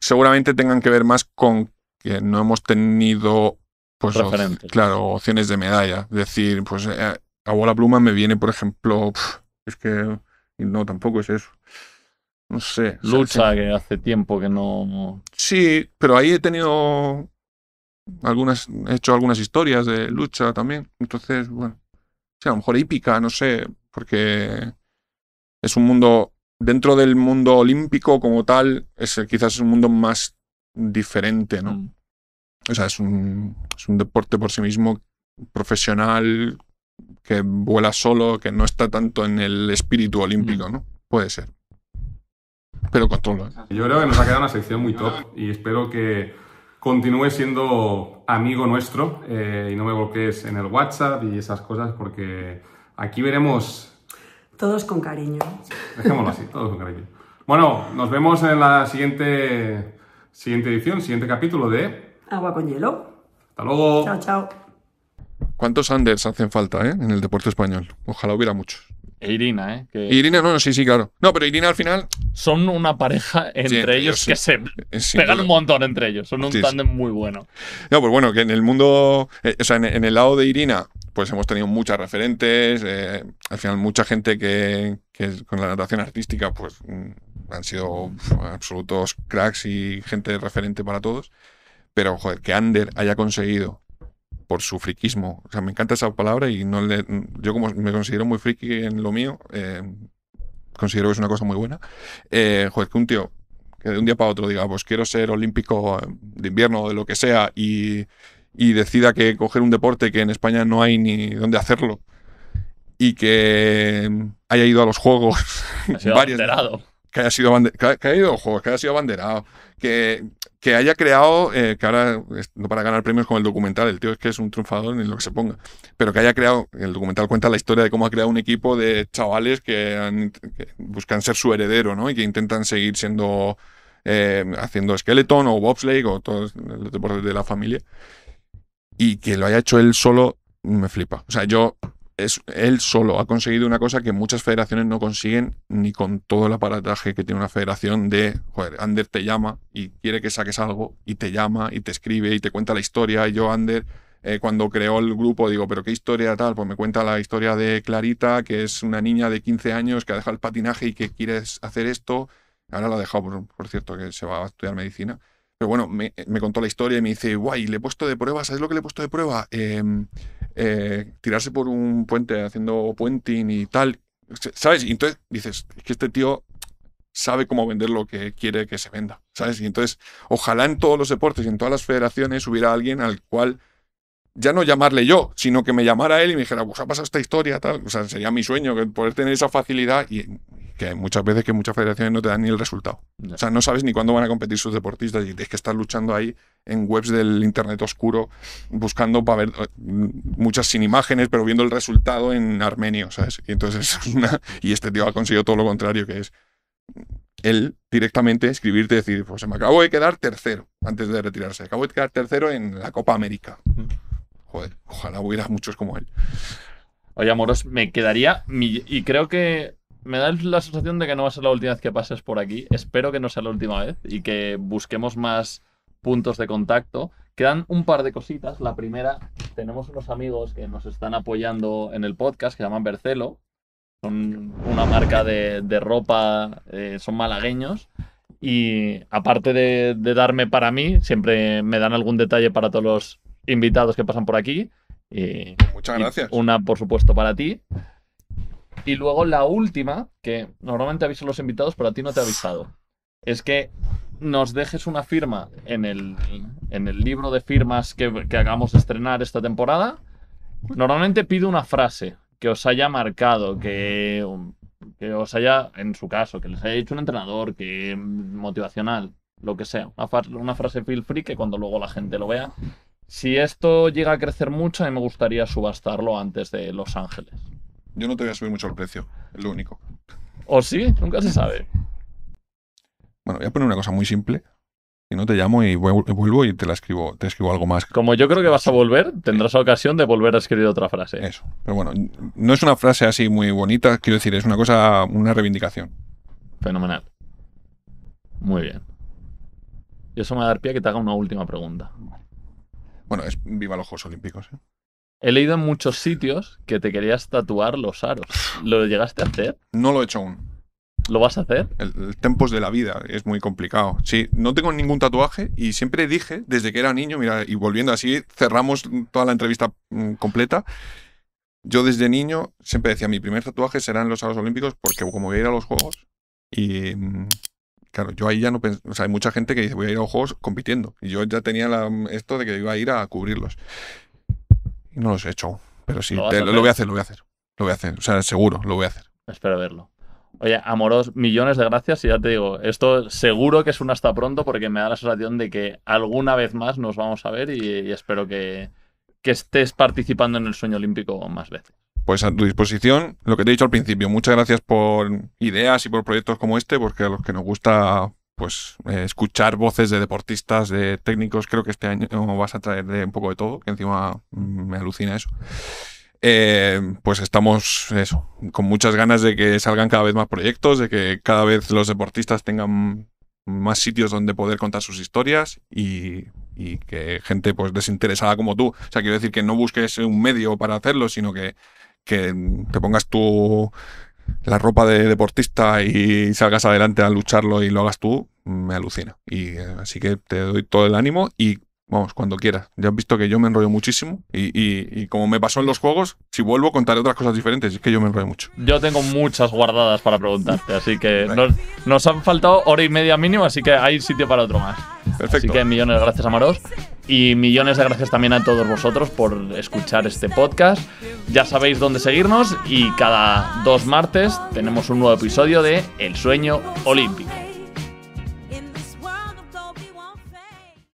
seguramente tengan que ver más con que no hemos tenido pues opciones de medalla. Es decir, pues a bola pluma me viene, por ejemplo, es que no, tampoco es eso. No sé. Lucha, que hace tiempo que no... Sí, pero ahí he tenido he hecho algunas historias de lucha también. Entonces, bueno, sí, a lo mejor hípica, no sé, porque es un mundo... Dentro del mundo olímpico como tal, quizás es un mundo más diferente, ¿no? O sea, es un deporte por sí mismo profesional que vuela solo, que no está tanto en el espíritu olímpico, ¿no? Puede ser. Pero controlo. Yo creo que nos ha quedado una sección muy top y espero que continúe siendo amigo nuestro y no me bloquees en el WhatsApp y esas cosas, porque aquí veremos... Todos con cariño. Dejémoslo así, todos con cariño. Bueno, nos vemos en la siguiente edición, siguiente capítulo de... Agua con hielo. Hasta luego. Chao, chao. ¿Cuántos Anders hacen falta en el deporte español? Ojalá hubiera muchos. E Irina, Irina, no, sí, claro. No, pero Irina al final... Son una pareja entre ellos que se pegan un montón entre ellos. Son un tándem muy bueno. No, pues bueno, que en el mundo... o sea, en el lado de Irina, pues hemos tenido muchas referentes. Al final, mucha gente que con la natación artística, pues han sido absolutos cracks y gente referente para todos. Pero, joder, que Ander haya conseguido... por su friquismo. O sea, me encanta esa palabra y yo como me considero muy friki en lo mío, considero que es una cosa muy buena. Joder, que un tío que de un día para otro diga, pues quiero ser olímpico de invierno o de lo que sea y decida que coger un deporte que en España no hay ni dónde hacerlo y que haya ido a los Juegos abanderado. Que haya sido abanderado, que haya creado, que ahora, no para ganar premios con el documental, el tío es que es un triunfador en lo que se ponga, pero que haya creado, el documental cuenta la historia de cómo ha creado un equipo de chavales que buscan ser su heredero, ¿no? Y que intentan seguir siendo, haciendo skeleton o bobsleigh o todos los deportes de la familia. Y que lo haya hecho él solo, me flipa. O sea, él solo ha conseguido una cosa que muchas federaciones no consiguen ni con todo el aparataje que tiene una federación de, joder, Ander te llama y quiere que saques algo y te llama y te escribe y te cuenta la historia. Y yo, Ander, cuando creó el grupo, digo, ¿pero qué historia tal? Pues me cuenta la historia de Clarita, que es una niña de 15 años que ha dejado el patinaje y que quiere hacer esto. Ahora lo ha dejado, por cierto, que se va a estudiar medicina. Pero bueno, me contó la historia y me dice, guay, le he puesto de prueba, ¿sabes lo que le he puesto de prueba? Tirarse por un puente haciendo puenting y tal, ¿sabes? Y entonces dices, es que este tío sabe cómo vender lo que quiere que se venda, ¿sabes? Y entonces, ojalá en todos los deportes y en todas las federaciones hubiera alguien al cual ya no llamarle yo, sino que me llamara él y me dijera, pues ha pasado esta historia, tal. O sea, sería mi sueño, poder tener esa facilidad y que muchas veces que muchas federaciones no te dan ni el resultado. O sea, no sabes ni cuándo van a competir sus deportistas y tienes que estar luchando ahí en webs del internet oscuro buscando para ver muchas sin imágenes, pero viendo el resultado en armenio, ¿sabes? Y entonces y este tío ha conseguido todo lo contrario, que es él directamente escribirte y decir, pues me acabo de quedar tercero antes de retirarse. Acabo de quedar tercero en la Copa América. Joder, ojalá hubiera muchos como él. Oye, Amoros, me quedaría... Y creo que me da la sensación de que no va a ser la última vez que pases por aquí. Espero que no sea la última vez y que busquemos más puntos de contacto. Quedan un par de cositas. La primera, tenemos unos amigos que nos están apoyando en el podcast que se llaman Bercelo. Son una marca de ropa, son malagueños. Y aparte de darme para mí, siempre me dan algún detalle para todos los invitados que pasan por aquí. Muchas gracias. Una, por supuesto, para ti. Y luego la última, que normalmente aviso a los invitados, pero a ti no te he avisado, es que nos dejes una firma en el libro de firmas que acabamos de estrenar esta temporada. Normalmente pido una frase que os haya marcado, que os haya, en su caso, que les haya dicho un entrenador, que motivacional, lo que sea. Una frase feel free que cuando luego la gente lo vea. Si esto llega a crecer mucho, a mí me gustaría subastarlo antes de Los Ángeles. Yo no te voy a subir mucho el precio, es lo único. ¿O sí? Nunca se sabe. Bueno, voy a poner una cosa muy simple. Si no, te llamo y vuelvo y te escribo algo más. Como yo creo que vas a volver, tendrás ocasión de volver a escribir otra frase. Eso. Pero bueno, no es una frase así muy bonita, quiero decir, es una reivindicación. Fenomenal. Muy bien. Y eso me va a dar pie a que te haga una última pregunta. Bueno, es viva los Juegos Olímpicos, ¿eh? He leído en muchos sitios que te querías tatuar los aros. ¿Lo llegaste a hacer? No lo he hecho aún. ¿Lo vas a hacer? El tempos de la vida es muy complicado. Sí, no tengo ningún tatuaje y siempre dije, desde que era niño, mira, y volviendo así, cerramos toda la entrevista completa. Yo desde niño siempre decía, mi primer tatuaje será en los Juegos Olímpicos porque como voy a ir a los Juegos y... Claro, yo ahí ya no pensé, o sea, hay mucha gente que dice voy a ir a los Juegos compitiendo y yo ya tenía esto de que iba a ir a cubrirlos. Y no los he hecho, pero sí, lo voy a hacer. O sea, seguro, lo voy a hacer. Espero verlo. Oye, Amoros, millones de gracias y ya te digo, esto seguro que es un hasta pronto porque me da la sensación de que alguna vez más nos vamos a ver y espero que estés participando en el sueño olímpico más veces. Pues a tu disposición, lo que te he dicho al principio, muchas gracias por ideas y por proyectos como este, porque a los que nos gusta pues escuchar voces de deportistas, de técnicos, creo que este año vas a traer de un poco de todo, que encima me alucina eso. Pues estamos con muchas ganas de que salgan cada vez más proyectos, de que cada vez los deportistas tengan más sitios donde poder contar sus historias y que gente pues desinteresada como tú, o sea, quiero decir que no busques un medio para hacerlo, sino que te pongas tú la ropa de deportista y salgas adelante a lucharlo y lo hagas tú, me alucina. Y así que te doy todo el ánimo y vamos, cuando quieras. Ya has visto que yo me enrollo muchísimo y como me pasó en los Juegos, si vuelvo contaré otras cosas diferentes. Es que yo me enrollo mucho. Yo tengo muchas guardadas para preguntarte, así que nos han faltado hora y media mínimo, así que hay sitio para otro más. Perfecto. Así que millones de gracias, Amoros. Y millones de gracias también a todos vosotros por escuchar este podcast. Ya sabéis dónde seguirnos y cada 2 martes tenemos un nuevo episodio de El Sueño Olímpico.